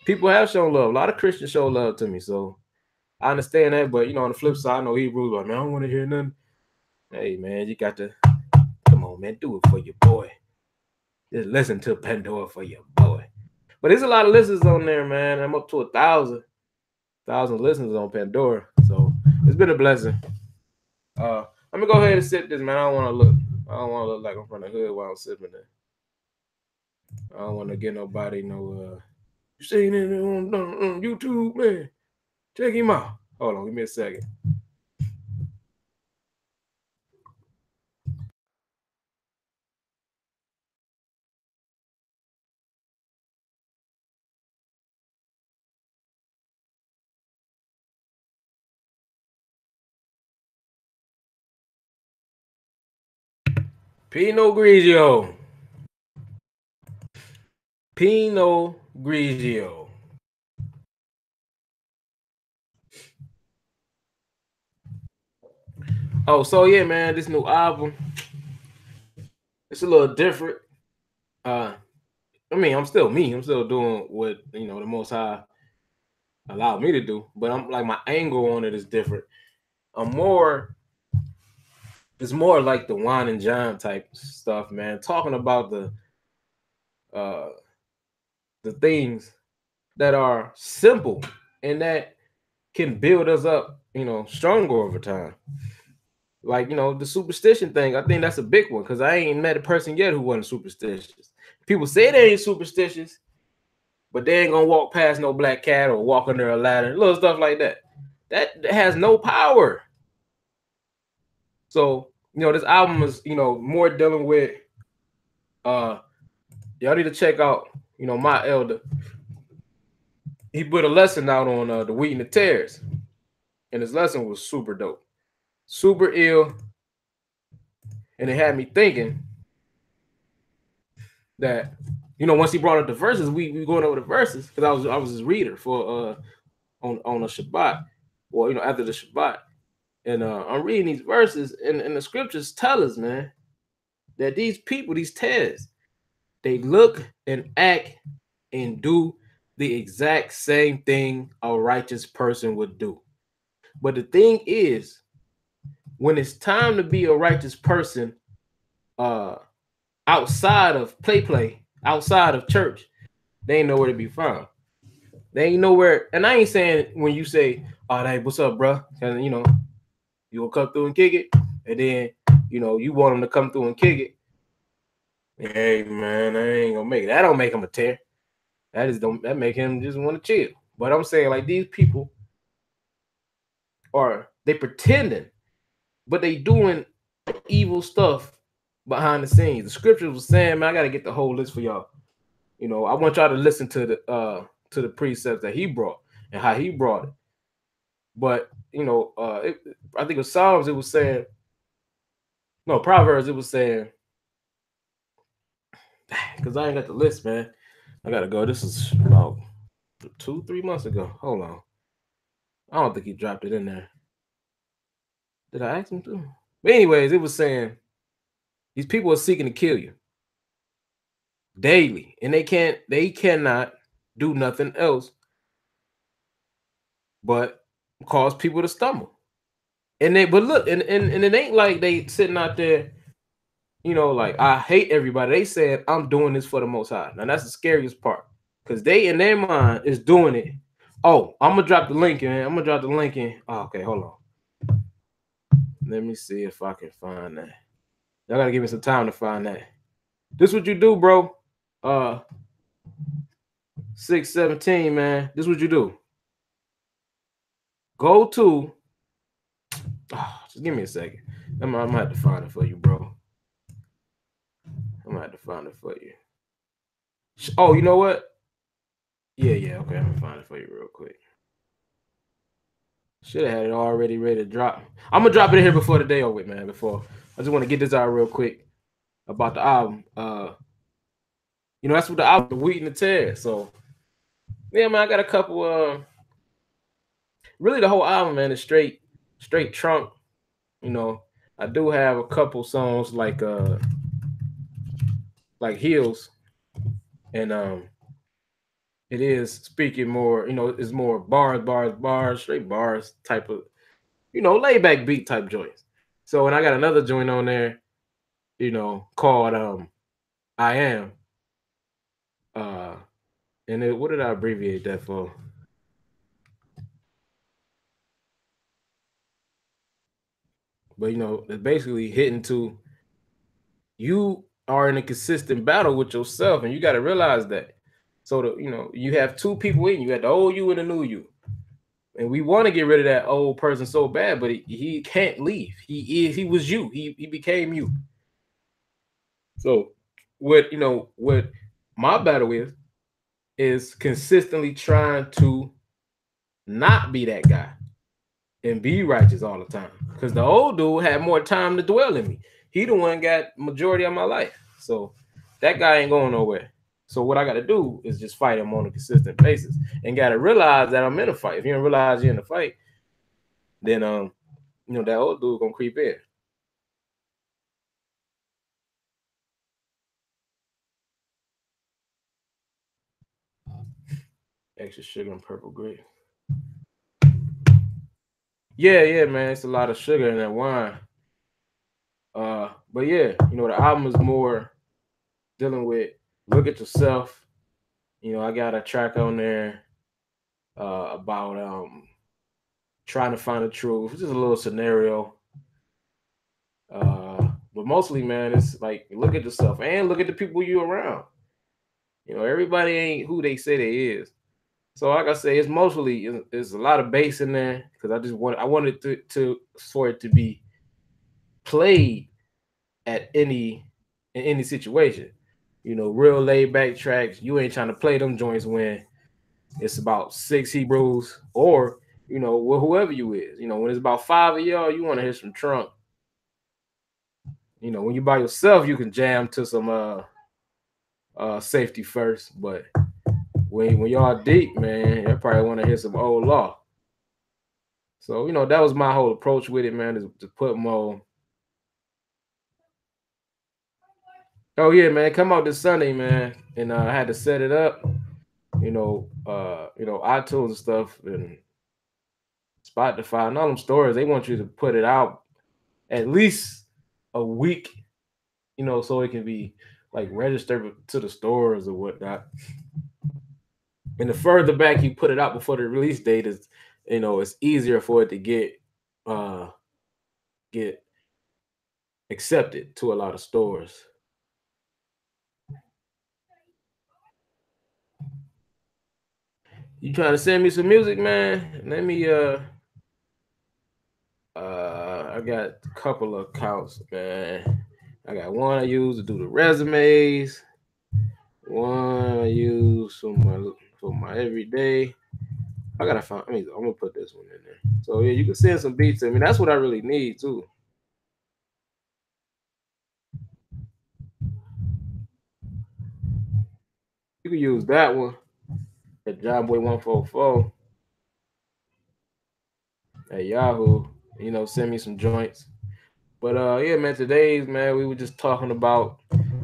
people have shown love. A lot of Christians show love to me, so I understand that. But on the flip side, I know Hebrews like, man, I don't want to hear nothing. Hey, man, you got to come on, man, do it for your boy. Just listen to Pandora for your boy. But there's a lot of listeners on there, man. I'm up to 1,000. 1,000 listeners on Pandora. So it's been a blessing. I'm gonna go ahead and sip this, man. I don't want to look. I don't want to look like I'm from the hood while I'm sipping it. I don't want to get nobody no. You seen it on YouTube, man? Check him out. Hold on, give me a second. Pinot Grigio. Pinot Grigio. Oh, so yeah, man, this new album, it's a little different. I mean, I'm still me. I'm still doing what the Most High allowed me to do, but I'm like my angle on it is different. I'm more. It's more like the wine and John type stuff, man. Talking about uh the things that are simple and that can build us up, stronger over time. Like, the superstition thing, I think that's a big one because I ain't met a person yet who wasn't superstitious. People say they ain't superstitious, but they ain't gonna walk past no black cat or walk under a ladder, little stuff like that. That has no power. So, this album is, more dealing with y'all need to check out, my elder. He put a lesson out on the wheat and the tares. And his lesson was super dope. Super ill. And it had me thinking that, once he brought up the verses, we going over the verses because I was his reader for on a Shabbat, or after the Shabbat, and I'm reading these verses, and the scriptures tell us, man, that these people, these tares, they look and act and do the exact same thing a righteous person would do. But the thing is, when it's time to be a righteous person, outside of play, outside of church, they ain't nowhere to be found. They ain't nowhere. And I ain't saying when you say, "Oh, hey, what's up, bro?" And you will come through and kick it, and then you want them to come through and kick it. Hey, man, I ain't gonna make it. That don't make him a tear. That make him just want to chill. But I'm saying, like, these people they pretending, but they doing evil stuff behind the scenes. The scriptures was saying, man, I gotta get the whole list for y'all. I want y'all to listen to the precepts that he brought and how he brought it. But I think it was Psalms. It was saying, no, Proverbs. It was saying, because I ain't got the list, man. I gotta go. This is about 2-3 months ago. Hold on. I don't think he dropped it in there. Did I ask him to? But anyways, it was saying these people are seeking to kill you daily, and they cannot do nothing else but cause people to stumble. But look, and it ain't like they sitting out there, like, I hate everybody. They said, I'm doing this for the Most High. Now that's the scariest part, because they in their mind is doing it. Oh, I'm gonna drop the link in. Oh, okay, hold on. Let me see if I can find that. Y'all gotta give me some time to find that. This what you do, bro. 617, man. This what you do. Go to. Just give me a second. I'm gonna have to find it for you, bro. I'm gonna have to find it for you. Oh, you know what? Yeah. Okay, I'm gonna find it for you real quick. Should have had it already ready to drop. I'm gonna drop it in here before the day over with, man. Before I just want to get this out real quick about the album. That's what the album, the wheat and the tear. So yeah, man, I got a couple. Really, the whole album, man, is straight trunk. I do have a couple songs like Heels, and it is speaking more. It's more bars, straight bars type of, laid back beat type joints. So, and I got another joint on there, called I Am. And what did I abbreviate that for? But it's basically hitting to you are in a consistent battle with yourself, and you got to realize that. So you have two people in you. You got the old you and the new you, and we want to get rid of that old person so bad, but he can't leave. He was you. He became you. So what my battle is consistently trying to not be that guy and be righteous all the time. Because the old dude had more time to dwell in me. He the one got majority of my life. So that guy ain't going nowhere. So what I got to do is just fight him on a consistent basis, and got to realize that I'm in a fight. If you don't realize you're in a fight, then that old dude gonna creep in. Extra sugar and purple grape. Yeah, man. It's a lot of sugar in that wine. But yeah, the album is more dealing with look at yourself. I got a track on there about trying to find the truth. It's just a little scenario. But mostly, man, it's like look at yourself and look at the people you around. Everybody ain't who they say they is. So like I say, it's mostly it's a lot of bass in there because I wanted to for it to be played at in any situation. Real laid back tracks. You ain't trying to play them joints when it's about six Hebrews or whoever you is. When it's about five of y'all, you want to hear some Trump. When you by yourself, you can jam to some safety first, but when y'all deep, man, you probably want to hear some old law. So that was my whole approach with it, man, is to put more. Oh yeah, man, come out this Sunday, man, and I had to set it up. iTunes and stuff and Spotify and all them stores, they want you to put it out at least a week, so it can be like registered to the stores or whatnot. And the further back you put it out before the release date is, it's easier for it to get accepted to a lot of stores. You trying to send me some music, man? Let me I got a couple of accounts, man. I got one I use to do the resumes, one I use for my everyday. I gotta find. I'm gonna put this one in there. So yeah, you can send some beats to me. That's what I really need too. You can use that one at John Boy 144 at Yahoo. Send me some joints. But yeah, man, today's man, we were just talking about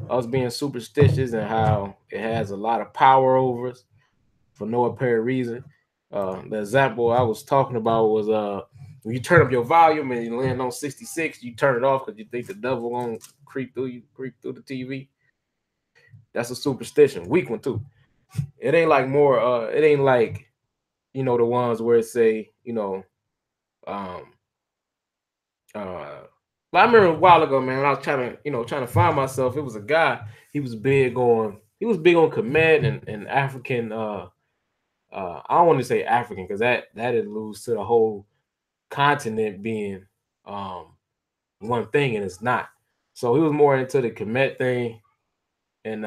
us being superstitious and how it has a lot of power over us for no apparent reason. The example I was talking about was when you turn up your volume and you land on 66, you turn it off because you think the devil gonna creep through the TV. That's a superstition, weak one too. It ain't like more. It ain't like the ones where it say um uh. But I remember a while ago, man, when I was trying to find myself. It was a guy. He was big on Kemet and African. I don't want to say African because that'd lose to the whole continent being one thing, and it's not. So he was more into the Kemet thing, and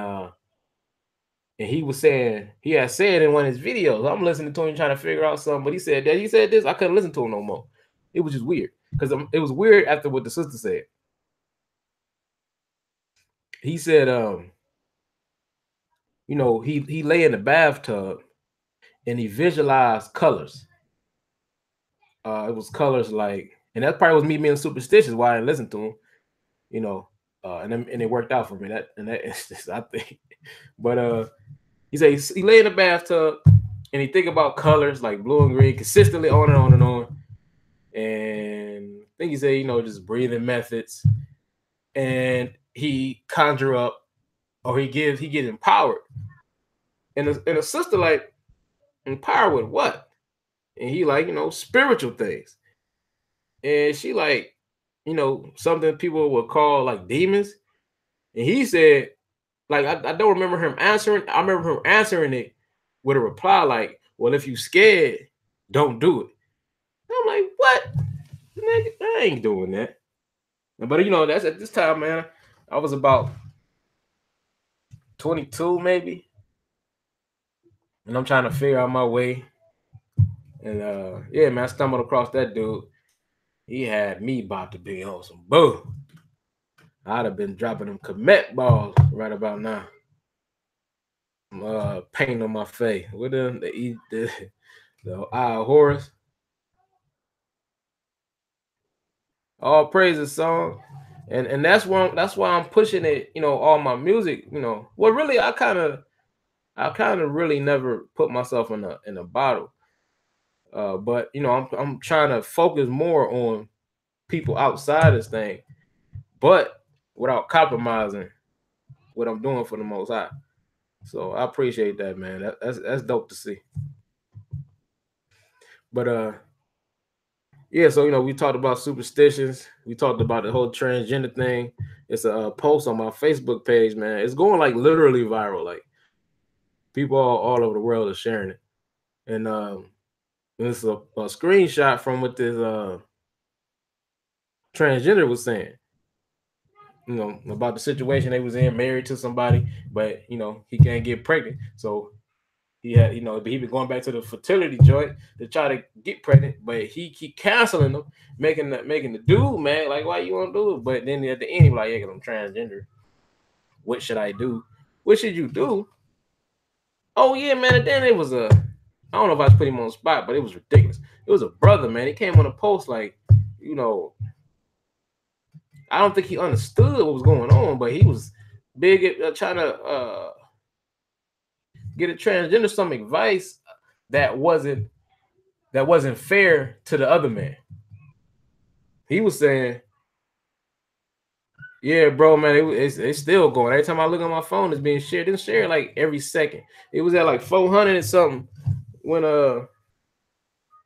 he was saying he had said in one of his videos. I'm listening to him trying to figure out something, but he said that he said this. I couldn't listen to him no more. It was just weird because it was weird after what the sister said. He said, he lay in the bathtub and he visualized colors. It was colors like, and that probably was me being superstitious why I didn't listen to him, and it worked out for me. That instance, I think. But he said he lay in the bathtub and he think about colors like blue and green consistently on and on and on. And I think he said, just breathing methods, and he conjure up or he get empowered. And a sister like, empowered with what? And he like, spiritual things. And she like, something people would call like demons. And he said, like, I don't remember him answering. I remember him answering it with a reply like, well, if you scared, don't do it. I'm like, what? Nigga, I ain't doing that. But that's at this time, man. I was about 22, maybe. And I'm trying to figure out my way. And yeah, man, I stumbled across that dude. He had me about to be on some boo. I'd have been dropping them commit balls right about now. Paint on my face. With the eye of Horus. All praises song. And that's why I'm pushing it, all my music, Well, really, I kind of really never put myself in a bottle. But I'm trying to focus more on people outside this thing, but without compromising what I'm doing for the Most High. So I appreciate that, man. That's dope to see. But yeah, so we talked about superstitions. We talked about the whole transgender thing. It's a post on my Facebook page, man. It's going like literally viral. Like people all over the world are sharing it, and it's a screenshot from what this transgender was saying. About the situation they was in, married to somebody, but he can't get pregnant. So he had, he been going back to the fertility joint to try to get pregnant, but he keep canceling them, making the dude mad. Like, why you want to do it? But then at the end, he like, yeah, I'm transgender. What should I do? What should you do? Oh yeah, man. And then it was I don't know if I was putting him on the spot, but it was ridiculous. It was a brother, man. He came on a post like, I don't think he understood what was going on, but he was big at trying to get a transgender some advice that wasn't fair to the other man. He was saying, yeah, bro, man, it's still going. Every time I look on my phone, it's being shared. It's shared like every second. It was at like 400 and something when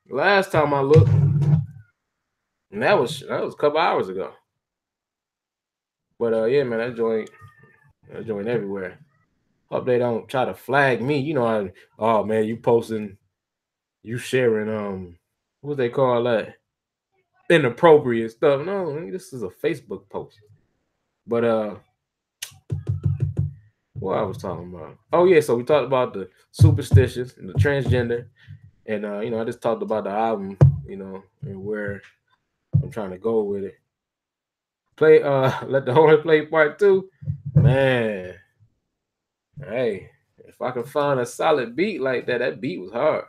last time I looked, and that was a couple hours ago. But yeah, man, that joint everywhere. Hope they don't try to flag me. Oh man, you posting, you sharing what they call that? Inappropriate stuff. No, this is a Facebook post. But what I was talking about. Oh yeah, so we talked about the superstitions and the transgender, and I just talked about the album, and where I'm trying to go with it. Play Let the Horn Play Part 2. Man. Hey, if I can find a solid beat like that beat was hard.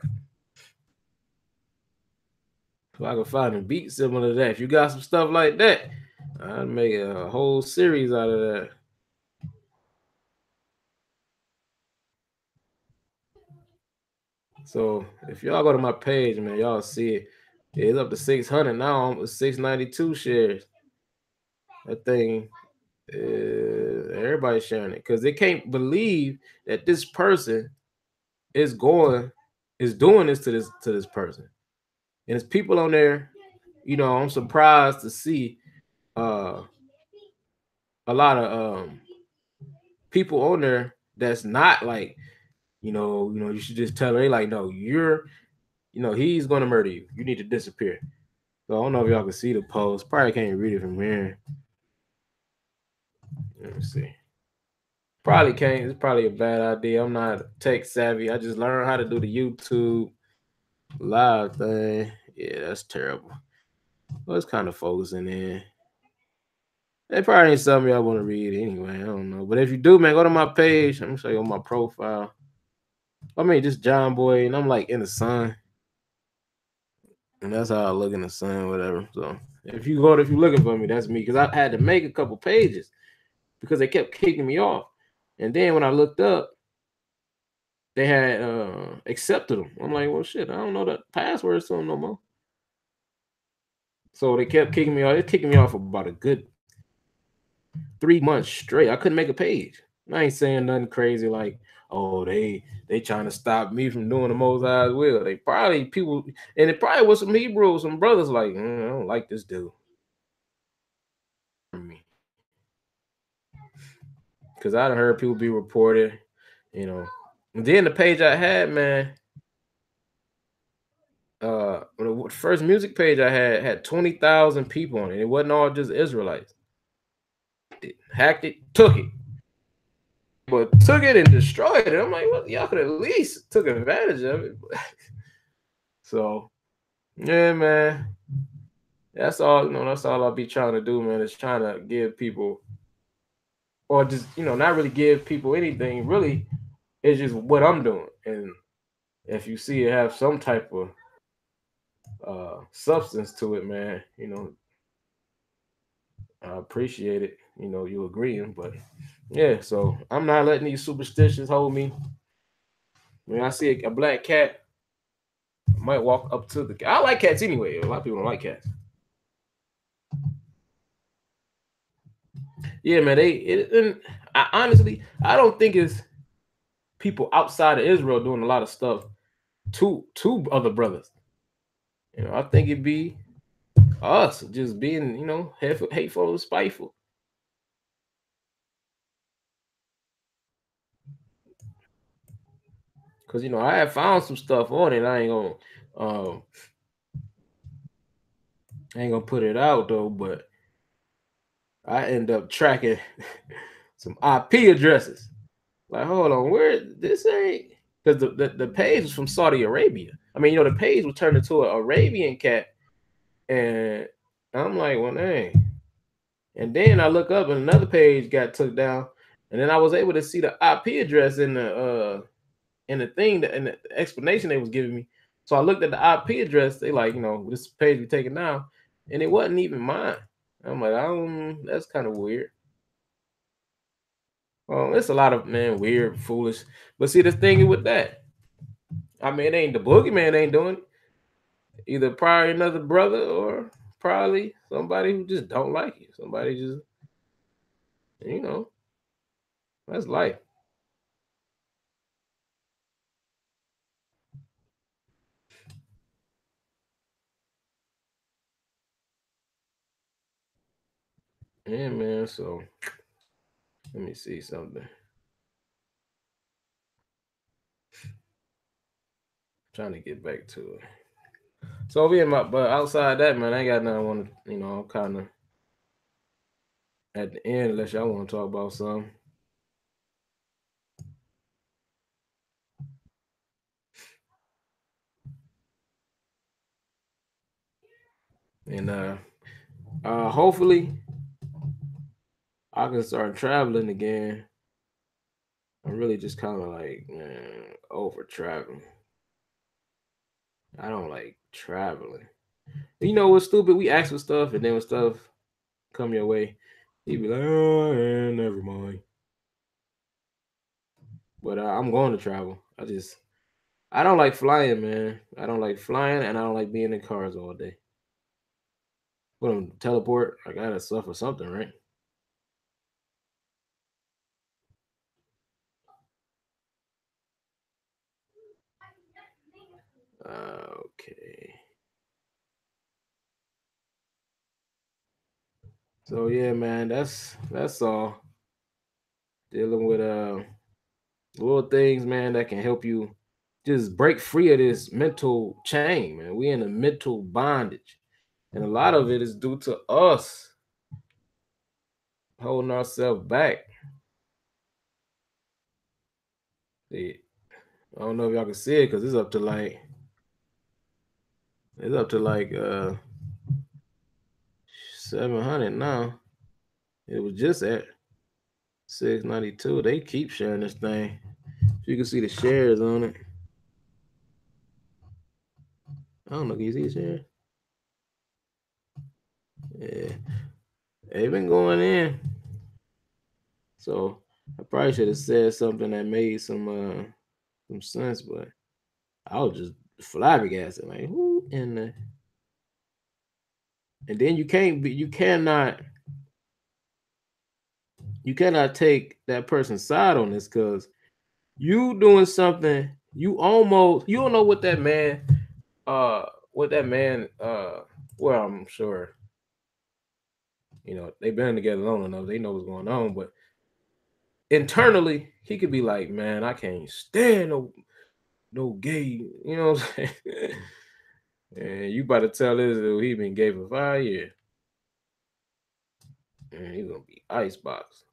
If I can find a beat similar to that, if you got some stuff like that, I'd make a whole series out of that. So if y'all go to my page, man, y'all see it. It's up to 600 now. I'm 692 shares. That thing, everybody's sharing it because they can't believe that this person is doing this to this person, and it's people on there. I'm surprised to see a lot of people on there that's not like, you should just tell her, they like, no, he's gonna murder you. You need to disappear. So I don't know if y'all can see the post. Probably can't read it from here. Let me see. Probably can't. It's probably a bad idea. I'm not tech savvy. I just learned how to do the YouTube live thing. Yeah, that's terrible. Well, it's kind of focusing in. It probably ain't something y'all want to read anyway. I don't know. But if you do, man, go to my page. I'm gonna show you on my profile. I mean, just John Boy, and I'm like in the sun. And that's how I look in the sun, whatever. So if you're looking for me, that's me. Because I had to make a couple pages because they kept kicking me off. And then when I looked up, they had accepted them. I'm like, well, shit, I don't know the passwords to them no more. So they kept kicking me off. They're kicking me off for about a good 3 months straight. I couldn't make a page. I ain't saying nothing crazy like, oh, they trying to stop me from doing the Most High's will. They probably people, and it probably was some Hebrews, some brothers like, I don't like this dude. because I done heard people be reported, you know. And then the page I had, man, the first music page I had 20,000 people on it. It wasn't all just Israelites. It hacked it, took it, but took it and destroyed it. I'm like, well, y'all could at least took advantage of it. So, yeah, man, that's all. That's all I'll be trying to do, man. Is trying to give people, or just not really give people anything. Really, it's just what I'm doing, and if you see it have some type of substance to it, man, I appreciate it. You agreeing, but yeah. So I'm not letting these superstitions hold me. When I see a black cat, I might walk up to the cat. I like cats anyway. A lot of people don't like cats. Yeah, man. And honestly, I don't think it's people outside of Israel doing a lot of stuff to other brothers. I think it'd be us just being, hateful and spiteful. Cause I have found some stuff on it. I ain't gonna put it out though, but I end up tracking some IP addresses. Like, hold on, where this ain't, because the page was from Saudi Arabia. I mean, the page was turned into an Arabian cat, and I'm like, well, dang. And then I look up and another page got took down, and then I was able to see the IP address in the thing that in the explanation they was giving me. So I looked at the IP address. They like, this page we taking down, and it wasn't even mine. I'm like, that's kind of weird. Well, it's a lot of weird, foolish. But see, the thing with that, I mean, it ain't the boogeyman ain't doing it. Either probably another brother or probably somebody who just don't like you. Somebody just, you know, that's life. Yeah, man. So let me see something. Trying to get back to it. So yeah, but outside that, man, I ain't got nothing I want to, I'm kind of at the end unless y'all want to talk about something. And hopefully I can start traveling again. I'm really just kind of like, man, over traveling. I don't like traveling. You know what's stupid? We ask for stuff, and then when stuff come your way, you be like, oh, yeah, never mind. But I'm going to travel. I don't like flying, man. I don't like flying, and I don't like being in cars all day. What I'm teleport? I gotta suffer something, right? Okay. So yeah, man, that's all. Dealing with little things, man, that can help you just break free of this mental chain, man. We in a mental bondage. And a lot of it is due to us holding ourselves back. See, I don't know if y'all can see it because it's up to like 700 now. It was just at 692. They keep sharing this thing. You can see the shares on it. I don't know. Can you see the shares? Yeah. They've been going in. So I probably should have said something that made some sense, but I was just flabbergasted, like who in the, and then you cannot take that person's side on this because you doing something you don't know what that man well, I'm sure they've been together long enough, they know what's going on, but internally he could be like, man, I can't stand no gay, you know what I'm saying? And you about to tell this dude he been gay for 5 years. And he's gonna be icebox.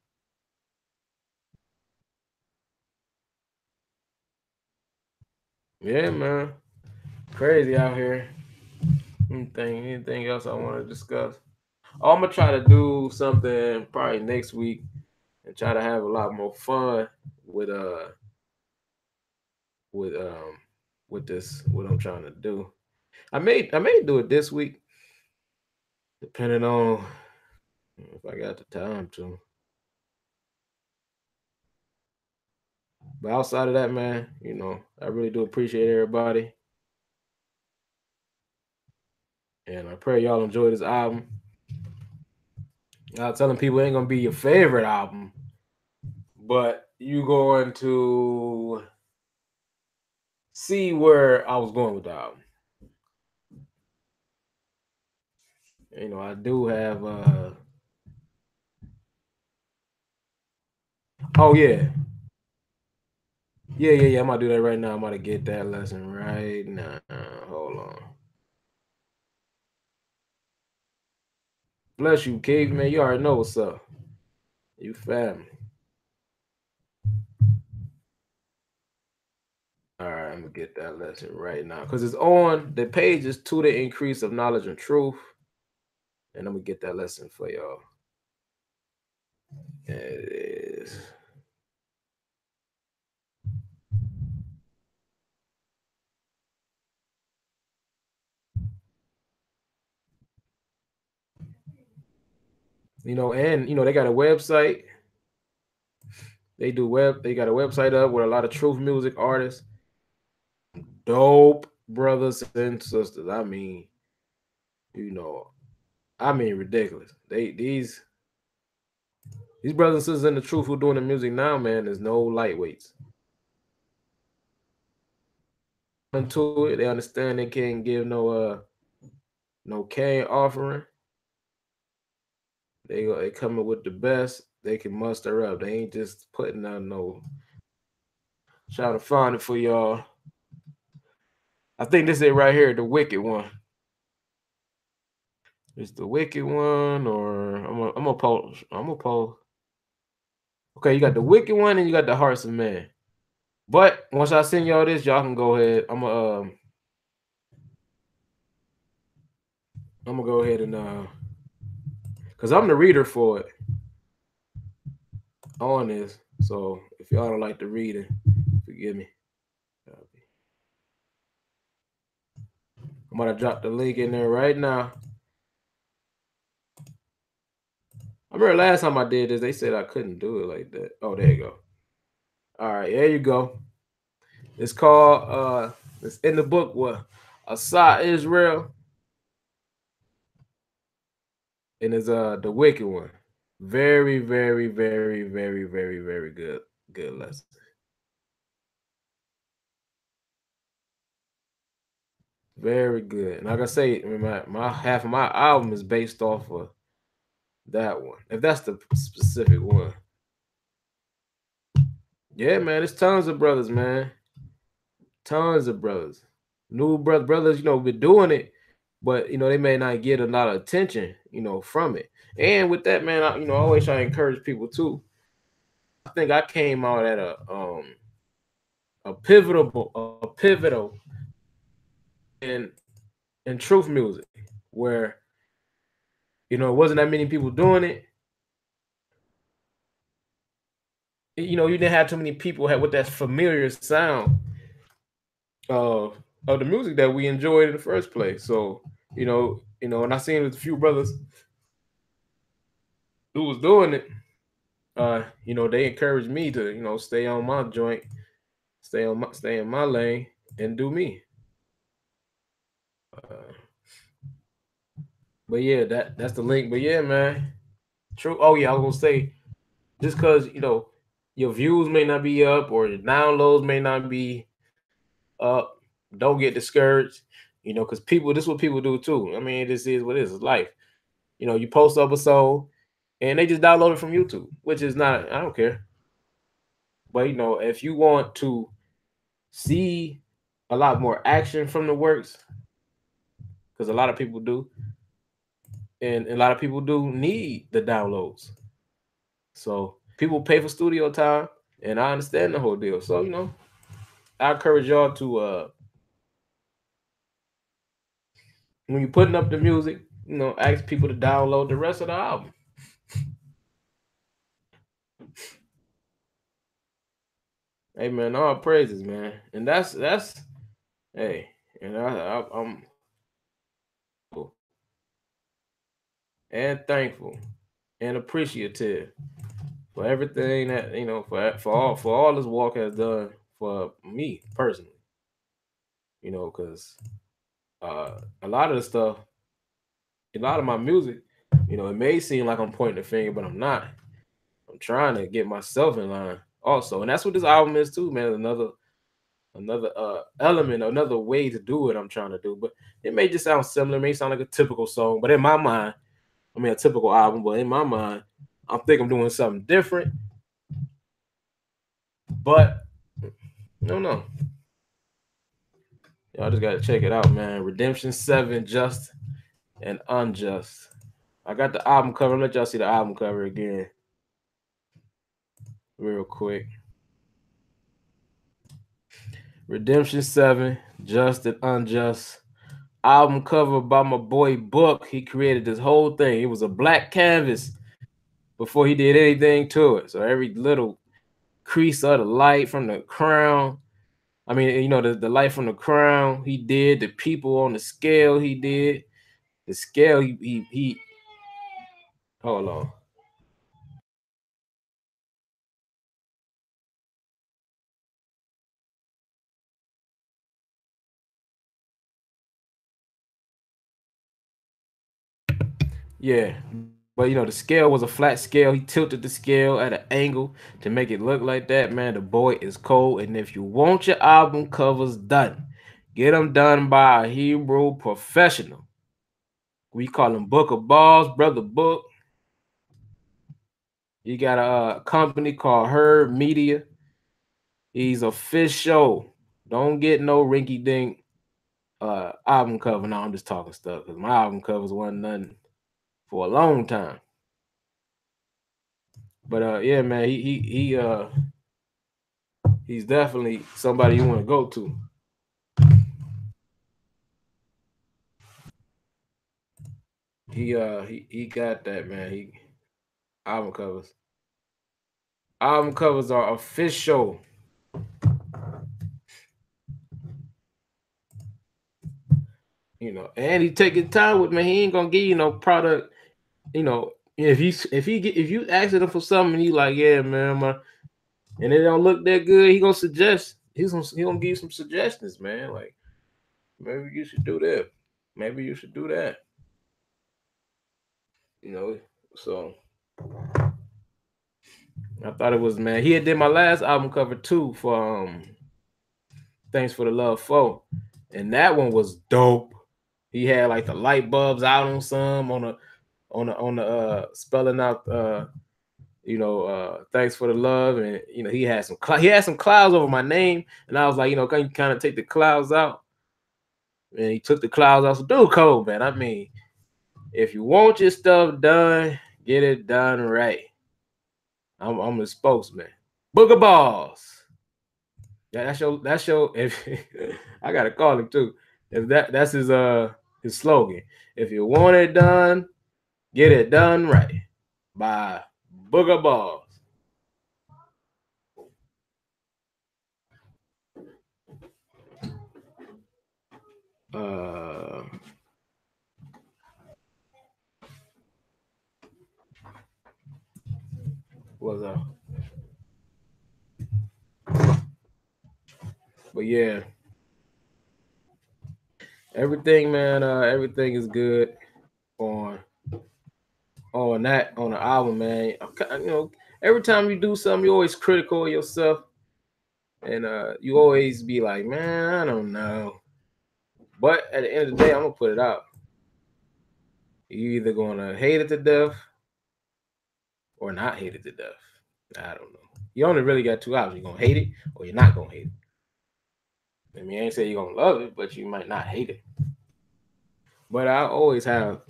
Yeah, man. Crazy out here. Anything else I want to discuss? Oh, I'm gonna try to do something probably next week and try to have a lot more fun with with um with this what I'm trying to do. I may do it this week, depending on if I got the time to. But outside of that, man, I really do appreciate everybody. And I pray y'all enjoy this album. I'm telling people it ain't gonna be your favorite album, but you going to see where I was going with the album. I do have oh yeah. Yeah. I'm gonna do that right now. I'm gonna get that lesson right now. Hold on. Bless you, Keith, man. You already know what's up. You family. All right, I'm gonna get that lesson right now because it's on the page is to the increase of knowledge and truth, and I'm gonna get that lesson for y'all. There it is. And they got a website. They got a website up with a lot of truth music artists. Dope brothers and sisters. Ridiculous. These brothers and sisters in the truth who doing the music now, man, there's no lightweights. Into it, they understand they can't give no Cain offering. They coming with the best they can muster up. They ain't just putting out no. Trying to find it for y'all. I think this is it right here, the wicked one. It's the wicked one, or I'm gonna post. Okay, you got the wicked one and you got the hearts of man. But once I send y'all this, y'all can go ahead. I'm gonna go ahead and because I'm the reader for it on this. So if y'all don't like the reading, forgive me. I'm gonna drop the link in there right now. I remember last time I did this, they said I couldn't do it like that. Oh, there you go. All right, there you go. It's called it's in the book what Asa Israel. And it's the wicked one. Very, very, very, very, very, very good lesson. Very good. And like I say, my half of my album is based off of that one. If that's the specific one. Yeah, man, it's tons of brothers, man. Tons of brothers. New brothers, been doing it, but they may not get a lot of attention, from it. And with that, man, I always try to encourage people too. I think I came out at a pivotal in truth music where it wasn't that many people doing it. You didn't have too many people with that familiar sound of the music that we enjoyed in the first place. So and I seen a few brothers who was doing it. They encouraged me to stay on my joint, stay in my lane, and do me. But yeah, that's the link. But yeah, man, true. Oh yeah, I was gonna say just because your views may not be up or your downloads may not be up, don't get discouraged. Because this is what people do too. I mean, this is what it is. It's life. You post up a song, and they just download it from YouTube, which is not. I don't care. But you know, if you want to see a lot more action from the works, because a lot of people do, and a lot of people do need the downloads. So people pay for studio time, and I understand the whole deal. So you know, I encourage y'all to when you're putting up the music, you know, ask people to download the rest of the album. Hey man, all praises, man, and that's hey, and I'm and thankful and appreciative for everything that you know for all this walk has done for me personally. You know, because a lot of the stuff, a lot of my music, you know, it may seem like I'm pointing the finger, but I'm not. I'm trying to get myself in line also, and that's what this album is too, man. Another element, another way to do it. I'm trying to do, but it may just sound similar. It may sound like a typical song, but in my mind, I mean a typical album, but in my mind, I think I'm doing something different. But no, no, y'all just gotta check it out, man. Redemption 7, Just and Unjust. I got the album cover. Let y'all see the album cover again, real quick. Redemption 7, Just and Unjust. Album cover by my boy Book. He created this whole thing. It was a black canvas before he did anything to it. So every little crease of the light from the crown. I mean, you know, the light from the crown he did, the people on the scale he did. The scale he hold on. Yeah. But you know, the scale was a flat scale. He tilted the scale at an angle to make it look like that. Man, the boy is cold. And if you want your album covers done, get them done by a Hebrew professional. We call him Book of Balls, Brother Book. He got a company called Herb Media. He's official. Don't get no rinky dink album cover. No, I'm just talking stuff because my album covers wasn't nothing for a long time. But yeah, man, he's definitely somebody you want to go to. He got that, man. He album covers. Album covers are official. You know, and he taking time with me. He ain't gonna give you no product. You know, if you asking him for something, he like, yeah, man, and it don't look that good, he gonna suggest. He gonna give you some suggestions, man. Like maybe you should do that. Maybe you should do that. You know, so I thought it was, man. He had did my last album cover too for Thanks for the Love 4. And that one was dope. He had like the light bulbs out on some on the spelling out thanks for the love, and you know he had some clouds over my name, and I was like, you know, can you kind of take the clouds out? And he took the clouds out. So dude, cold, man. I mean, if you want your stuff done, get it done right. I'm the spokesman. Booger Balls. Yeah, that's your if I gotta call him too. If that's his slogan. If you want it done, get it done right. By Booger Balls. Uh was but yeah, everything, man, everything is good on on the album, man. You know, every time you do something, you're always critical of yourself, and you always be like, man, I don't know. But at the end of the day, I'm gonna put it out. You either gonna hate it to death or not hate it to death. I don't know. You only really got two options. You're gonna hate it or you're not gonna hate it. I mean, I ain't say you're gonna love it, but you might not hate it. But I always have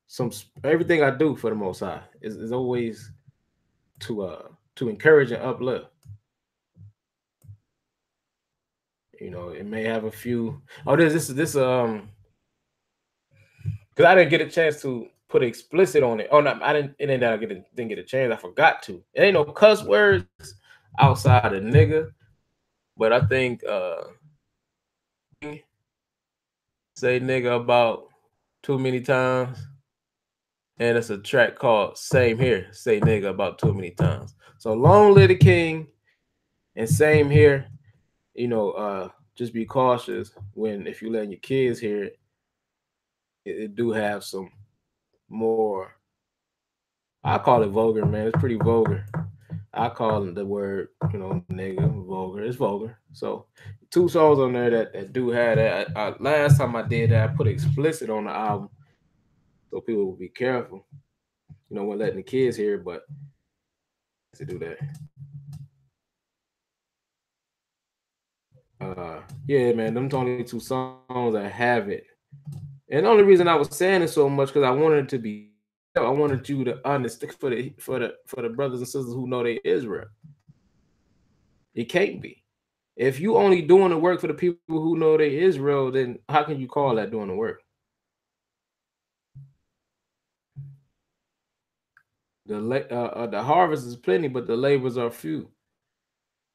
some everything I do for the Most High is always to encourage and uplift. You know, it may have a few. Oh, this because I didn't get a chance to put explicit on it. Oh no, I didn't. It ain't that didn't get a chance. I forgot to. It ain't no cuss words outside of nigga, but I think say nigga about too many times, and it's a track called "Same Here." Say nigga about too many times. So long live the king, and same here. You know, just be cautious when if you letting your kids hear it. It do have some more. I call it vulgar, man. It's pretty vulgar. I call the word, nigga, vulgar. It's vulgar. So, two songs on there that do have that. Last time I did that, I put explicit on the album, so people will be careful. When letting the kids hear it, but to do that. Yeah, man, them only two songs I have it. And the only reason I was saying it so much because I wanted it to be. I wanted you to understand for the brothers and sisters who know they Israel. It can't be. If you only doing the work for the people who know they Israel, then how can you call that doing the work? The harvest is plenty, but the labors are few.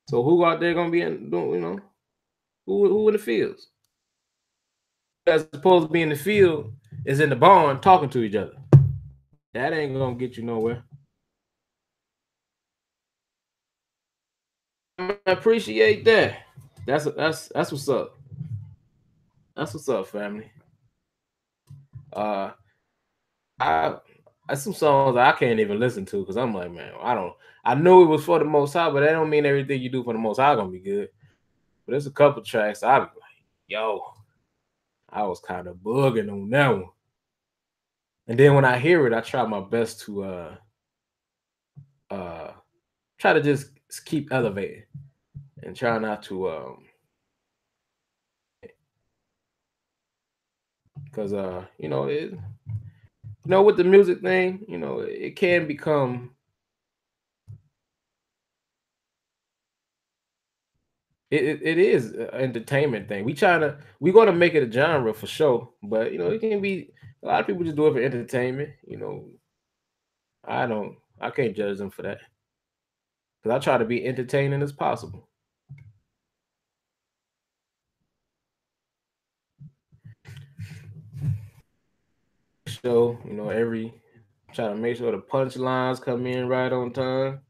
So who out there gonna be who in the fields? That's supposed to be in the field is in the barn talking to each other. That ain't gonna get you nowhere. I appreciate that. That's what's up. That's what's up, family. Uh, I that's some songs I can't even listen to because I'm like, man, I know it was for the Most High, but that don't mean everything you do for the Most High gonna be good. But there's a couple tracks I be like, yo, I was kind of bugging on that one. And then when I hear it, I try my best to uh try to just keep elevating and try not to because with the music thing, it can become it is an entertainment thing. We're gonna make it a genre for sure, but it can be a lot of people just do it for entertainment. I can't judge them for that because I try to be entertaining as possible. So try to make sure the punchlines come in right on time.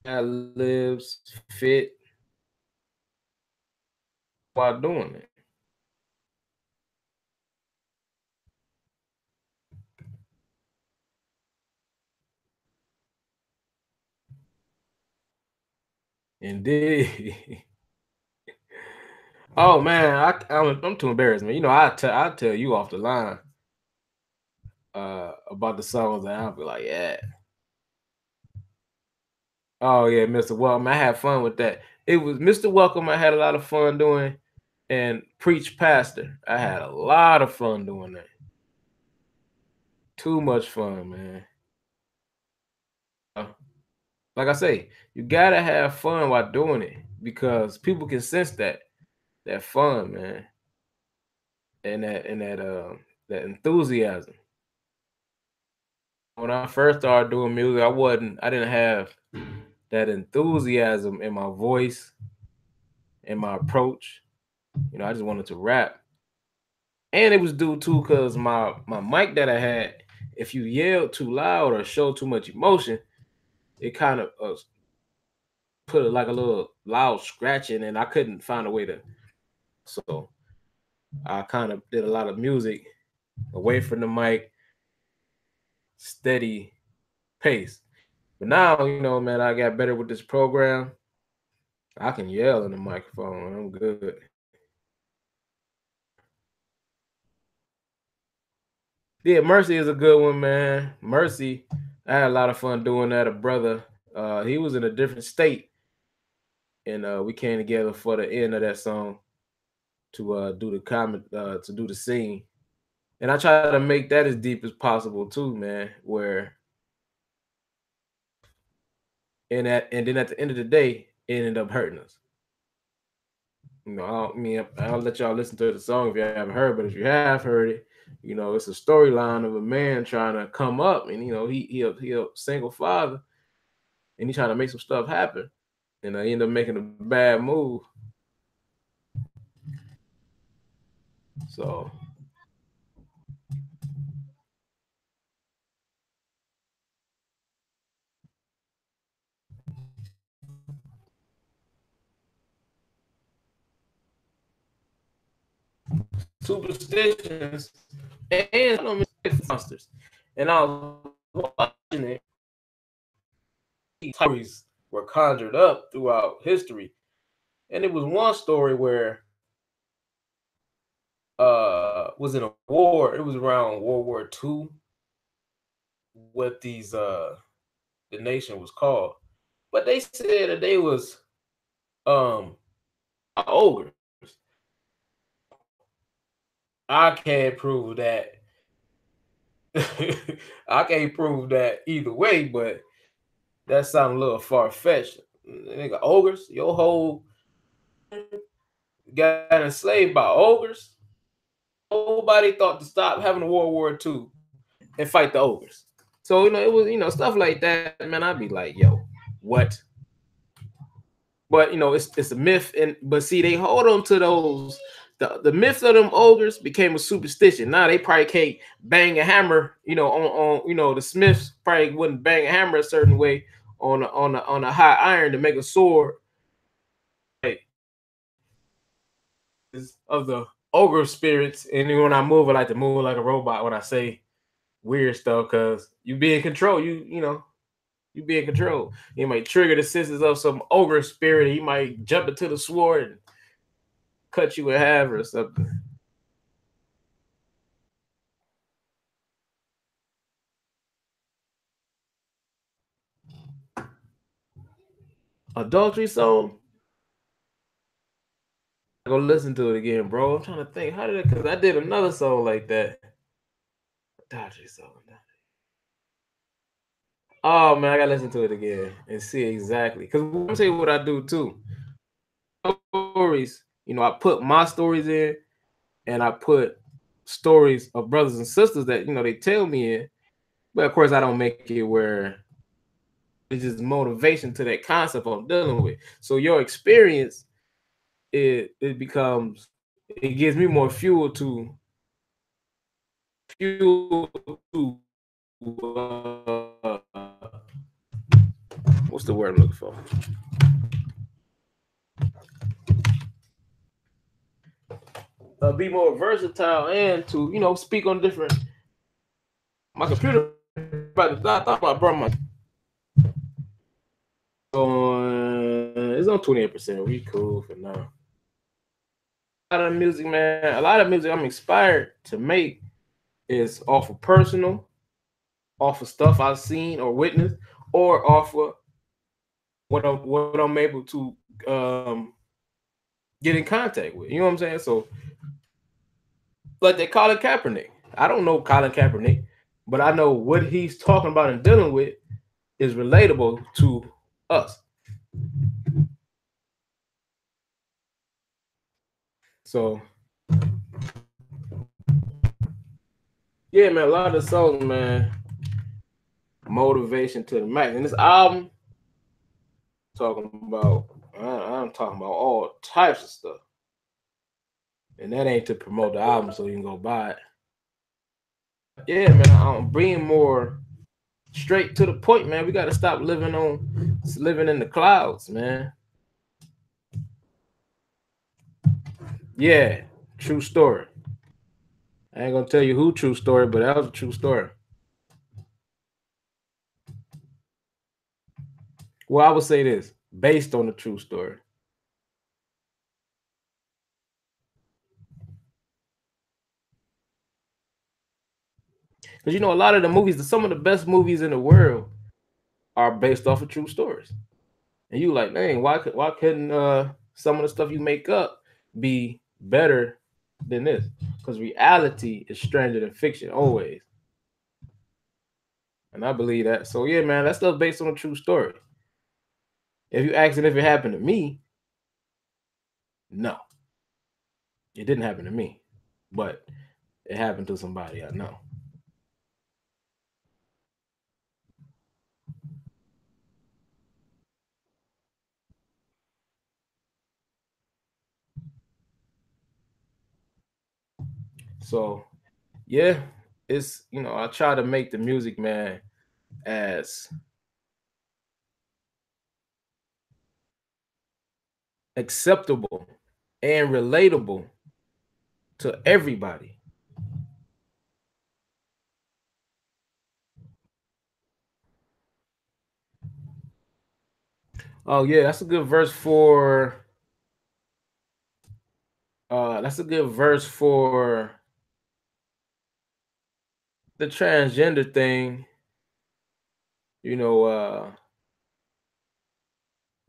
Ad libs fit while doing it. Indeed. Oh man, I'm too embarrassed, man. I tell you off the line about the songs that I'll be like, yeah. Oh yeah, Mr. Welcome. I had fun with that. It was Mr. Welcome. I had a lot of fun doing, and Preach Pastor. I had a lot of fun doing that. Too much fun, man. Like I say, you gotta have fun while doing it because people can sense that fun, man, and that enthusiasm. When I first started doing music, I didn't have that enthusiasm in my voice and my approach. I just wanted to rap. And it was due to because my mic that I had, if you yelled too loud or showed too much emotion, it kind of put like a little loud scratching, and I couldn't find a way to. So I kind of did a lot of music away from the mic, steady pace. But now, man, I got better with this program. I can yell in the microphone. I'm good. Yeah, Mercy is a good one, man. Mercy, I had a lot of fun doing that. A brother, he was in a different state, and we came together for the end of that song to do the comment, to do the scene. And I try to make that as deep as possible too, man. Where and then at the end of the day, it ended up hurting us. I'll let y'all listen to the song if you haven't heard, but if you have heard it, it's a storyline of a man trying to come up, and he a single father, and he trying to make some stuff happen, and I end up making a bad move. So superstitions and monsters, and I was watching it. Stories were conjured up throughout history, and it was one story where was in a war. It was around World War II. What the nation was called, but they said that they was um ogres. I can't prove that. I can't prove that either way, but that sounds a little far fetched. Nigga, ogres, your whole got enslaved by ogres. Nobody thought to stop having a World War II and fight the ogres. So it was stuff like that, man. I'd be like, yo, what? But it's a myth, and but see, they hold on to those. The myths of them ogres became a superstition. Now they probably can't bang a hammer, on the Smiths probably wouldn't bang a hammer a certain way on a hot iron to make a sword. Of the ogre spirits, and then when I move, I like to move like a robot when I say weird stuff because you be in control. You be in control. You might trigger the senses of some ogre spirit. And you might jump into the sword and cut you in half or something. Adultery song. Go listen to it again, bro. I'm trying to think. How did it? Because I did another song like that. Adultery song. Oh man, I gotta listen to it again and see exactly. Because I'm gonna tell you what I do too. Stories. I put my stories in, and I put stories of brothers and sisters that they tell me in. But of course, I don't make it where it's just motivation to that concept I'm dealing with. So your experience, it becomes, it gives me more fuel to uh, what's the word I'm looking for? Be more versatile and to speak on different. My computer, I thought I brought my on. It's on 28%. We cool for now. A lot of music, man. A lot of music I'm inspired to make is off of personal, off of stuff I've seen or witnessed, or off of what I'm able to get in contact with. You know what I'm saying? So, like they Colin Kaepernick. I don't know Colin Kaepernick, but I know what he's talking about and dealing with is relatable to us. So, yeah, man, a lot of the songs, man, motivation to the max. And this album talking about, I'm talking about all types of stuff. And that ain't to promote the album so you can go buy it. Yeah, man, I'm bringing more straight to the point, man. We got to stop living in the clouds, man. Yeah, true story. I ain't gonna tell you who true story, but that was a true story. Well, I would say this based on the true story. Because a lot of the movies, some of the best movies in the world are based off of true stories. And you like, dang, why couldn't some of the stuff you make up be better than this? Because reality is stranger than fiction always. And I believe that. So yeah, man, that stuff based on a true story. If you asking if it happened to me, no, it didn't happen to me, but it happened to somebody I know. So yeah, it's I try to make the music, man, as acceptable and relatable to everybody. Oh yeah, that's a good verse for the transgender thing. You know,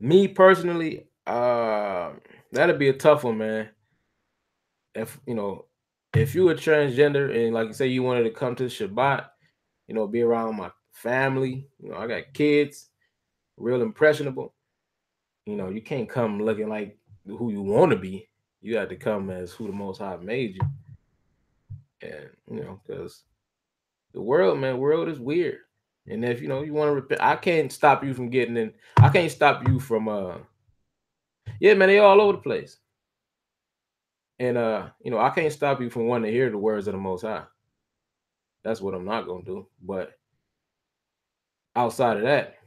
me personally, that'd be a tough one, man. If if you were transgender and like you say you wanted to come to Shabbat, be around my family, I got kids, real impressionable. You can't come looking like who you want to be. You have to come as who the Most High made you, and because the world, man, world is weird. And if you want to repent, I can't stop you from getting in. I can't stop you from yeah, man, they all over the place. And I can't stop you from wanting to hear the words of the Most High. That's what I'm not gonna do. But outside of that,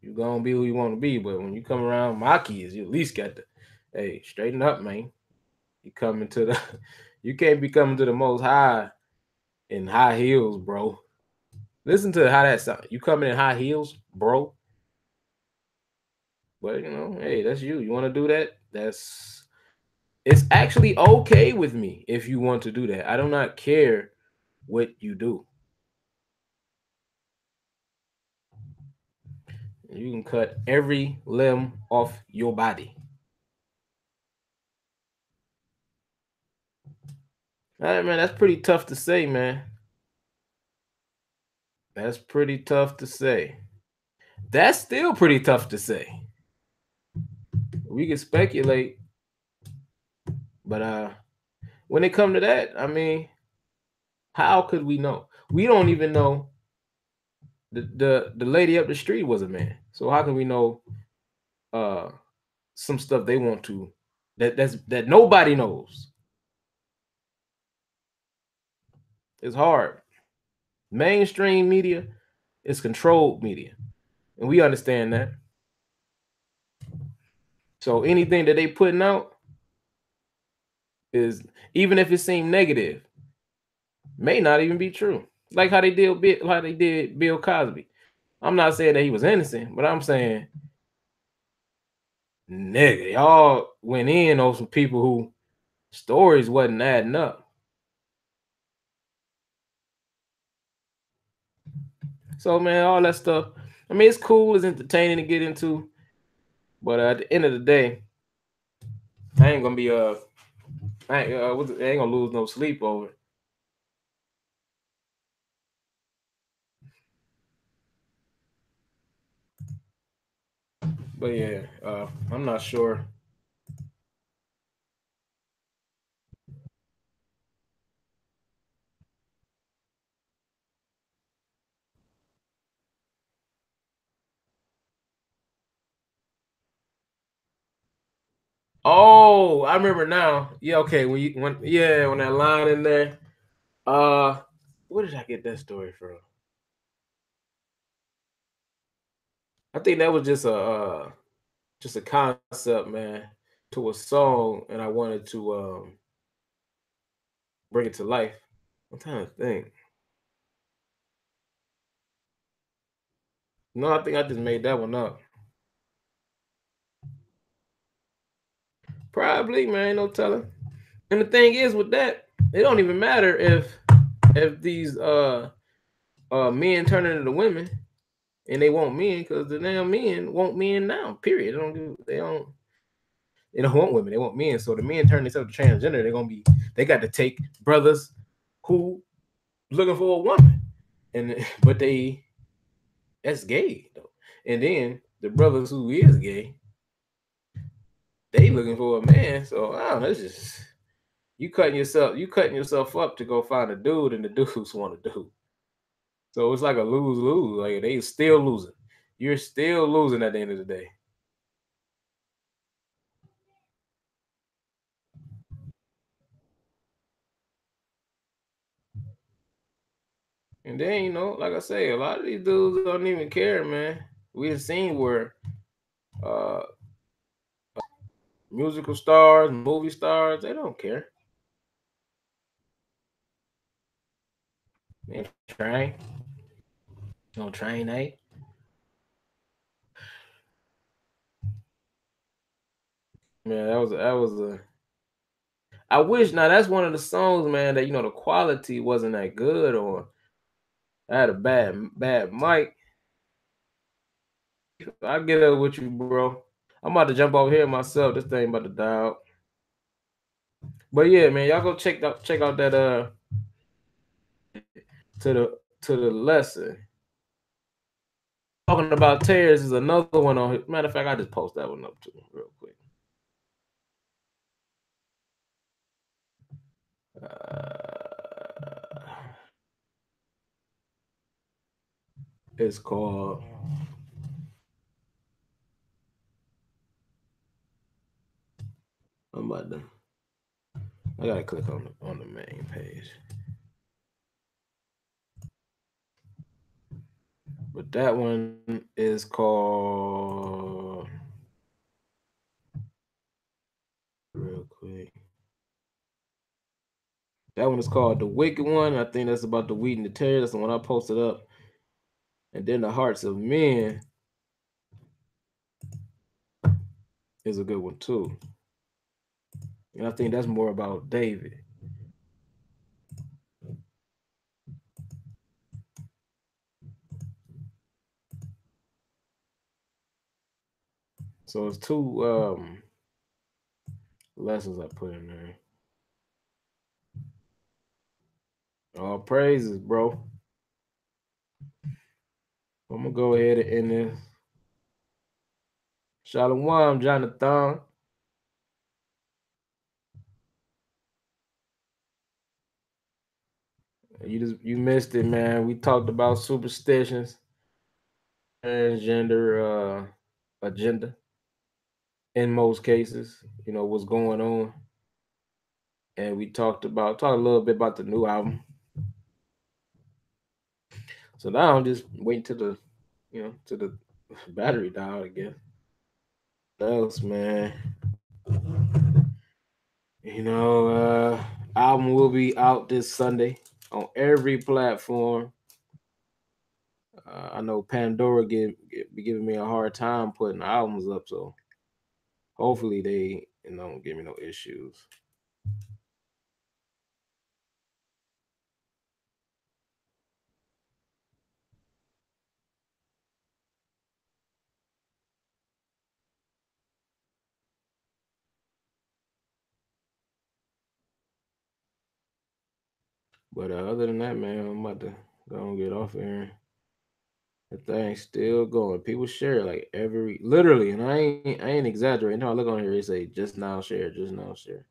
you're gonna be who you want to be. But when you come around my kids, you at least got to, hey, straighten up, man. You coming to the you can't be coming to the Most High in high heels, bro. Listen to how that sounds. You coming in high heels, bro. But hey, that's you. You want to do that? It's actually okay with me if you want to do that. I do not care what you do. You can cut every limb off your body. All right, man, that's pretty tough to say, man. That's pretty tough to say. That's still pretty tough to say. We can speculate, but when it come to that, I mean, how could we know? We don't even know the lady up the street was a man. So how can we know uh some stuff they want to that nobody knows? It's hard. Mainstream media is controlled media, and we understand that. So anything that they putting out is, even if it seemed negative, may not even be true. Like how they did Bill Cosby. I'm not saying that he was innocent, but I'm saying, nigga, y'all went in on some people who stories wasn't adding up. So man, all that stuff. I mean, it's cool, it's entertaining to get into, but at the end of the day, I ain't gonna be I ain't gonna lose no sleep over it. But yeah, I'm not sure. Oh, I remember now. Yeah, okay. When that line in there. Uh, where did I get that story from? I think that was just a concept, man, to a song, and I wanted to bring it to life. I'm trying to think. No, I think I just made that one up. Probably, man, ain't no telling. And the thing is with that, it don't even matter if these men turning into women, and they want men because the damn men want men now. Period. They don't want women. They want men. So the men turn themselves to transgender. They got to take brothers who looking for a woman, and but that's gay though. And then the brothers who is gay, they looking for a man. So I don't know. It's just you cutting yourself up to go find a dude, and the dudes want a dude. So it's like a lose lose. Like they still losing. You're still losing at the end of the day. And then like I say, a lot of these dudes don't even care, man. We have seen where uh musical stars, movie stars, they don't care. They train, don't train, eh? Man, that was a. I wish now that's one of the songs, man, that the quality wasn't that good, or I had a bad mic. I'll get up with you, bro. I'm about to jump over here myself. This thing about to die out. But yeah, man, y'all go check out that to the lesson. Talking about tears is another one on here. Matter of fact, I just post that one up too, real quick. It's called. I'm about to. I gotta click on the main page. But that one is called. Real quick. That one is called The Wicked One. I think that's about the wheat and the tares. That's the one I posted up. And then The Hearts of Men is a good one too. And I think that's more about David. So it's two lessons I put in there. All praises, bro. I'm gonna go ahead and end this. Shalom, Jonathan. You missed it, man. We talked about superstitions, transgender agenda in most cases. What's going on, and we talked a little bit about the new album. So now I'm just waiting to the battery die, I guess. What else, man? Album will be out this Sunday on every platform. I know Pandora be giving me a hard time putting albums up, so hopefully they don't give me no issues. But other than that, man, I'm about to go and get off here. The thing's still going. People share like literally, and I ain't exaggerating. I look on here, they say just now share, just now share.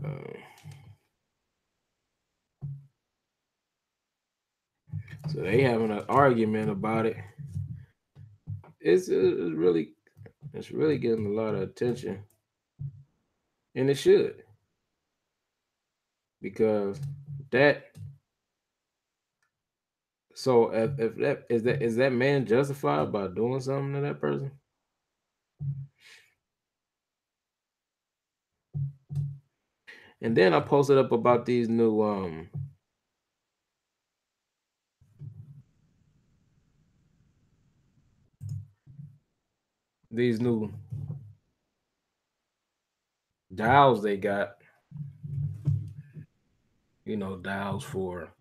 Uh, so they having an argument about it. it's really getting a lot of attention, and it should, because that. So if that man justified by doing something to that person? And then I posted up about these new dials they got, dials for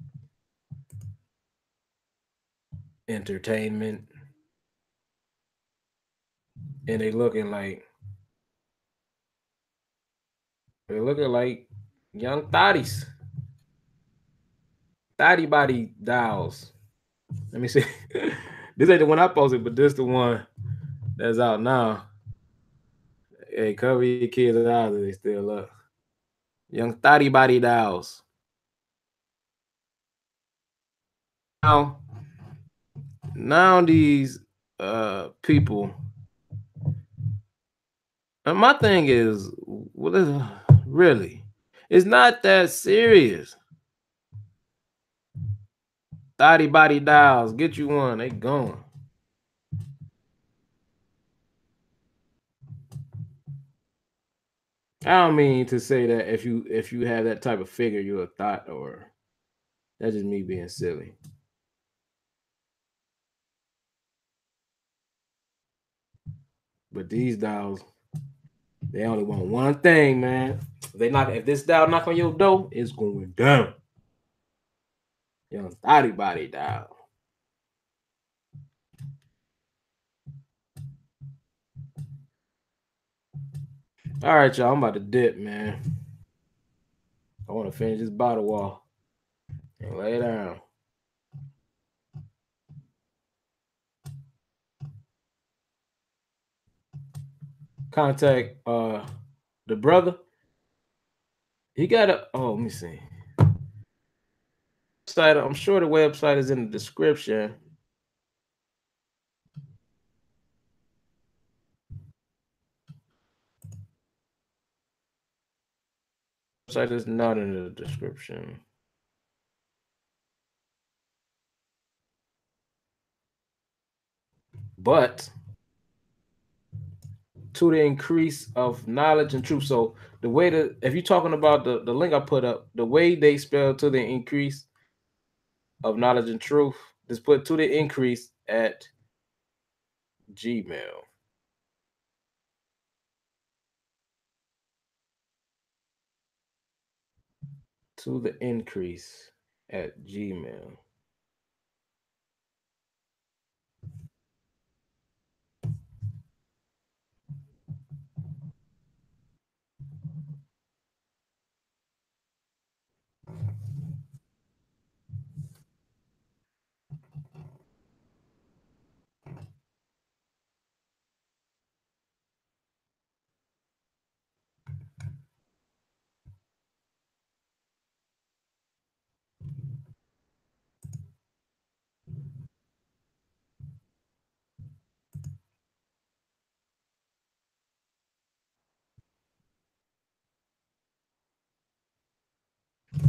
entertainment, and they're looking like young thotty body dials. Let me see. This ain't the one I posted, but this the one that's out now. Hey, cover your kids' eyes if they still up. Young thotty body dials. Now, now these people. And my thing is, what is really? It's not that serious. Thotty body dials, get you one. They going. I don't mean to say that if you have that type of figure, you're a thought, or that's just me being silly. But these dials, they only want one thing, man. If this dial knock on your door, it's going down. Young thotty body dial. All right, y'all. I'm about to dip, man. I want to finish this bottle wall and lay down. Contact the brother. He got a. Oh, let me see. Site. I'm sure the website is in the description. Website is not in the description. But to the increase of knowledge and truth. So the way that if you're talking about the link I put up, the way they spell to the increase of knowledge and truth, just put to the increase at Gmail. To the increase at Gmail.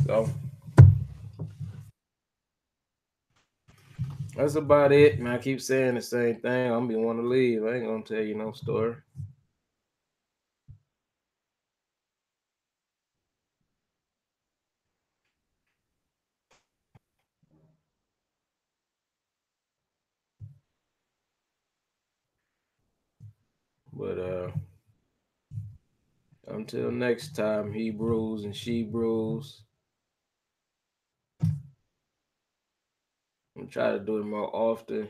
So that's about it, man. I keep saying the same thing. I'm gonna want to leave. I ain't gonna tell you no story. But until next time, Hebrews and she brews. I'm trying to do it more often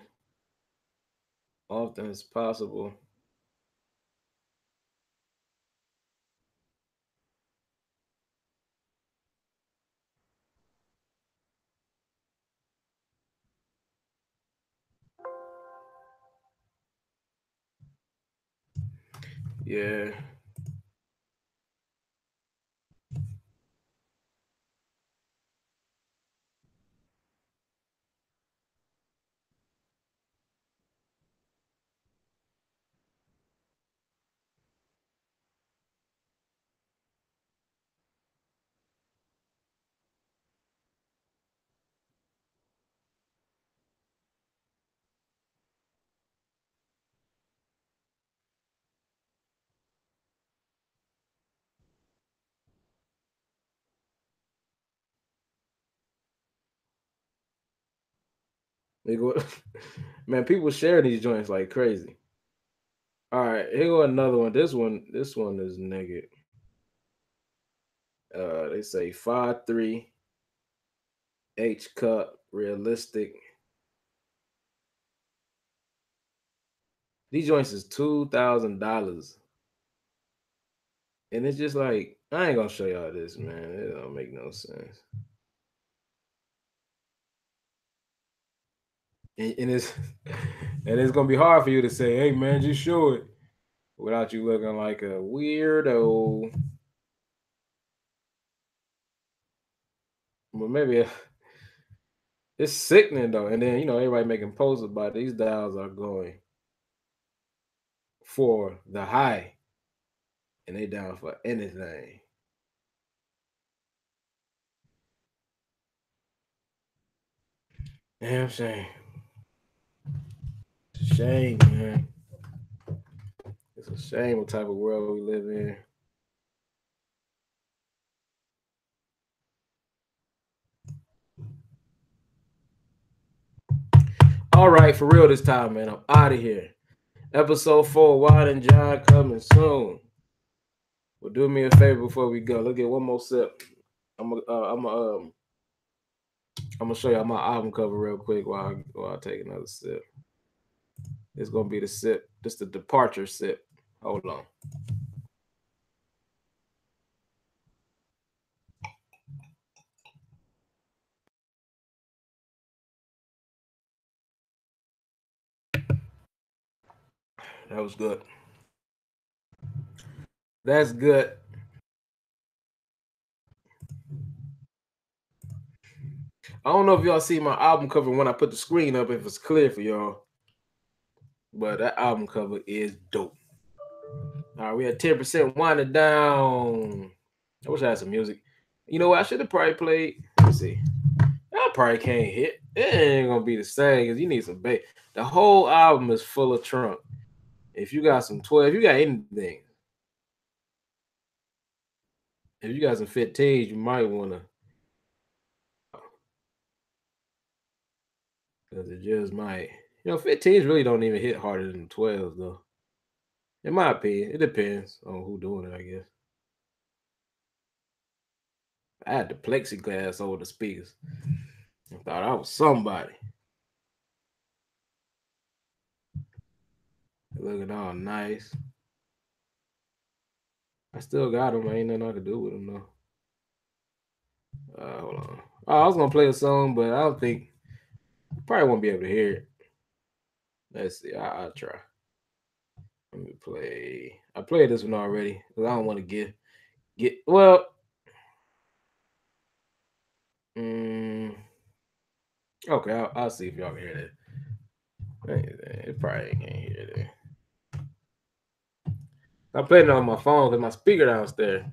as possible. Yeah. They go, man. People sharing these joints like crazy. All right, here go another one. This one is nigga. They say 5'3", H cup, realistic. These joints is $2,000, and it's just like I ain't gonna show y'all this, man. It don't make no sense. And it's and it's gonna be hard for you to say, "Hey, man, just show it," without you looking like a weirdo. But maybe it's sickening though. And then everybody making posts about these dials are going for the high, and they down for anything. Damn shame. It's a shame, man. It's a shame what type of world we live in. All right, for real this time, man. I'm out of here. Episode 4, Wild and John coming soon. Well, do me a favor before we go. Let's get one more sip. I'm gonna show y'all my album cover real quick while I take another sip. It's gonna be the sip. This the departure sip. Hold on. That was good. That's good. I don't know if y'all see my album cover when I put the screen up, if it's clear for y'all. But that album cover is dope. All right, we had 10% winding down. I wish I had some music. You know what? I should have probably played. Let's see. I probably can't hit. It ain't gonna be the same because you need some bass. The whole album is full of trunk. If you got some 12, if you got anything, if you got some 15s, you might wanna. Because it just might. 15s really don't even hit harder than 12s though. In my opinion, it depends on who doing it, I guess. I had the plexiglass over the speakers. I thought I was somebody. Looking all nice. I still got them. Ain't nothing I can do with them though. Hold on. Oh, I was gonna play a song, but I don't think probably won't be able to hear it. Let's see. I'll try. Let me play. I played this one already because I don't want to get well. Okay, I'll see if y'all can hear that. It probably can't hear that. I played it on my phone because my speaker downstairs.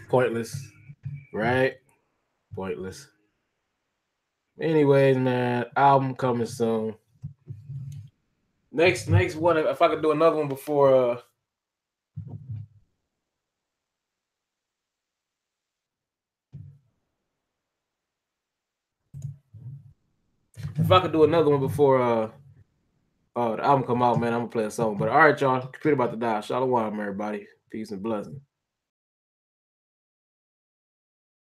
Pointless, right? Pointless. Anyways, man, album coming soon. Next one, if I could do another one before if I could do another one before the album come out, man, I'm gonna play a song. But all right, y'all, computer about to die. Shalom, everybody. Peace and blessings.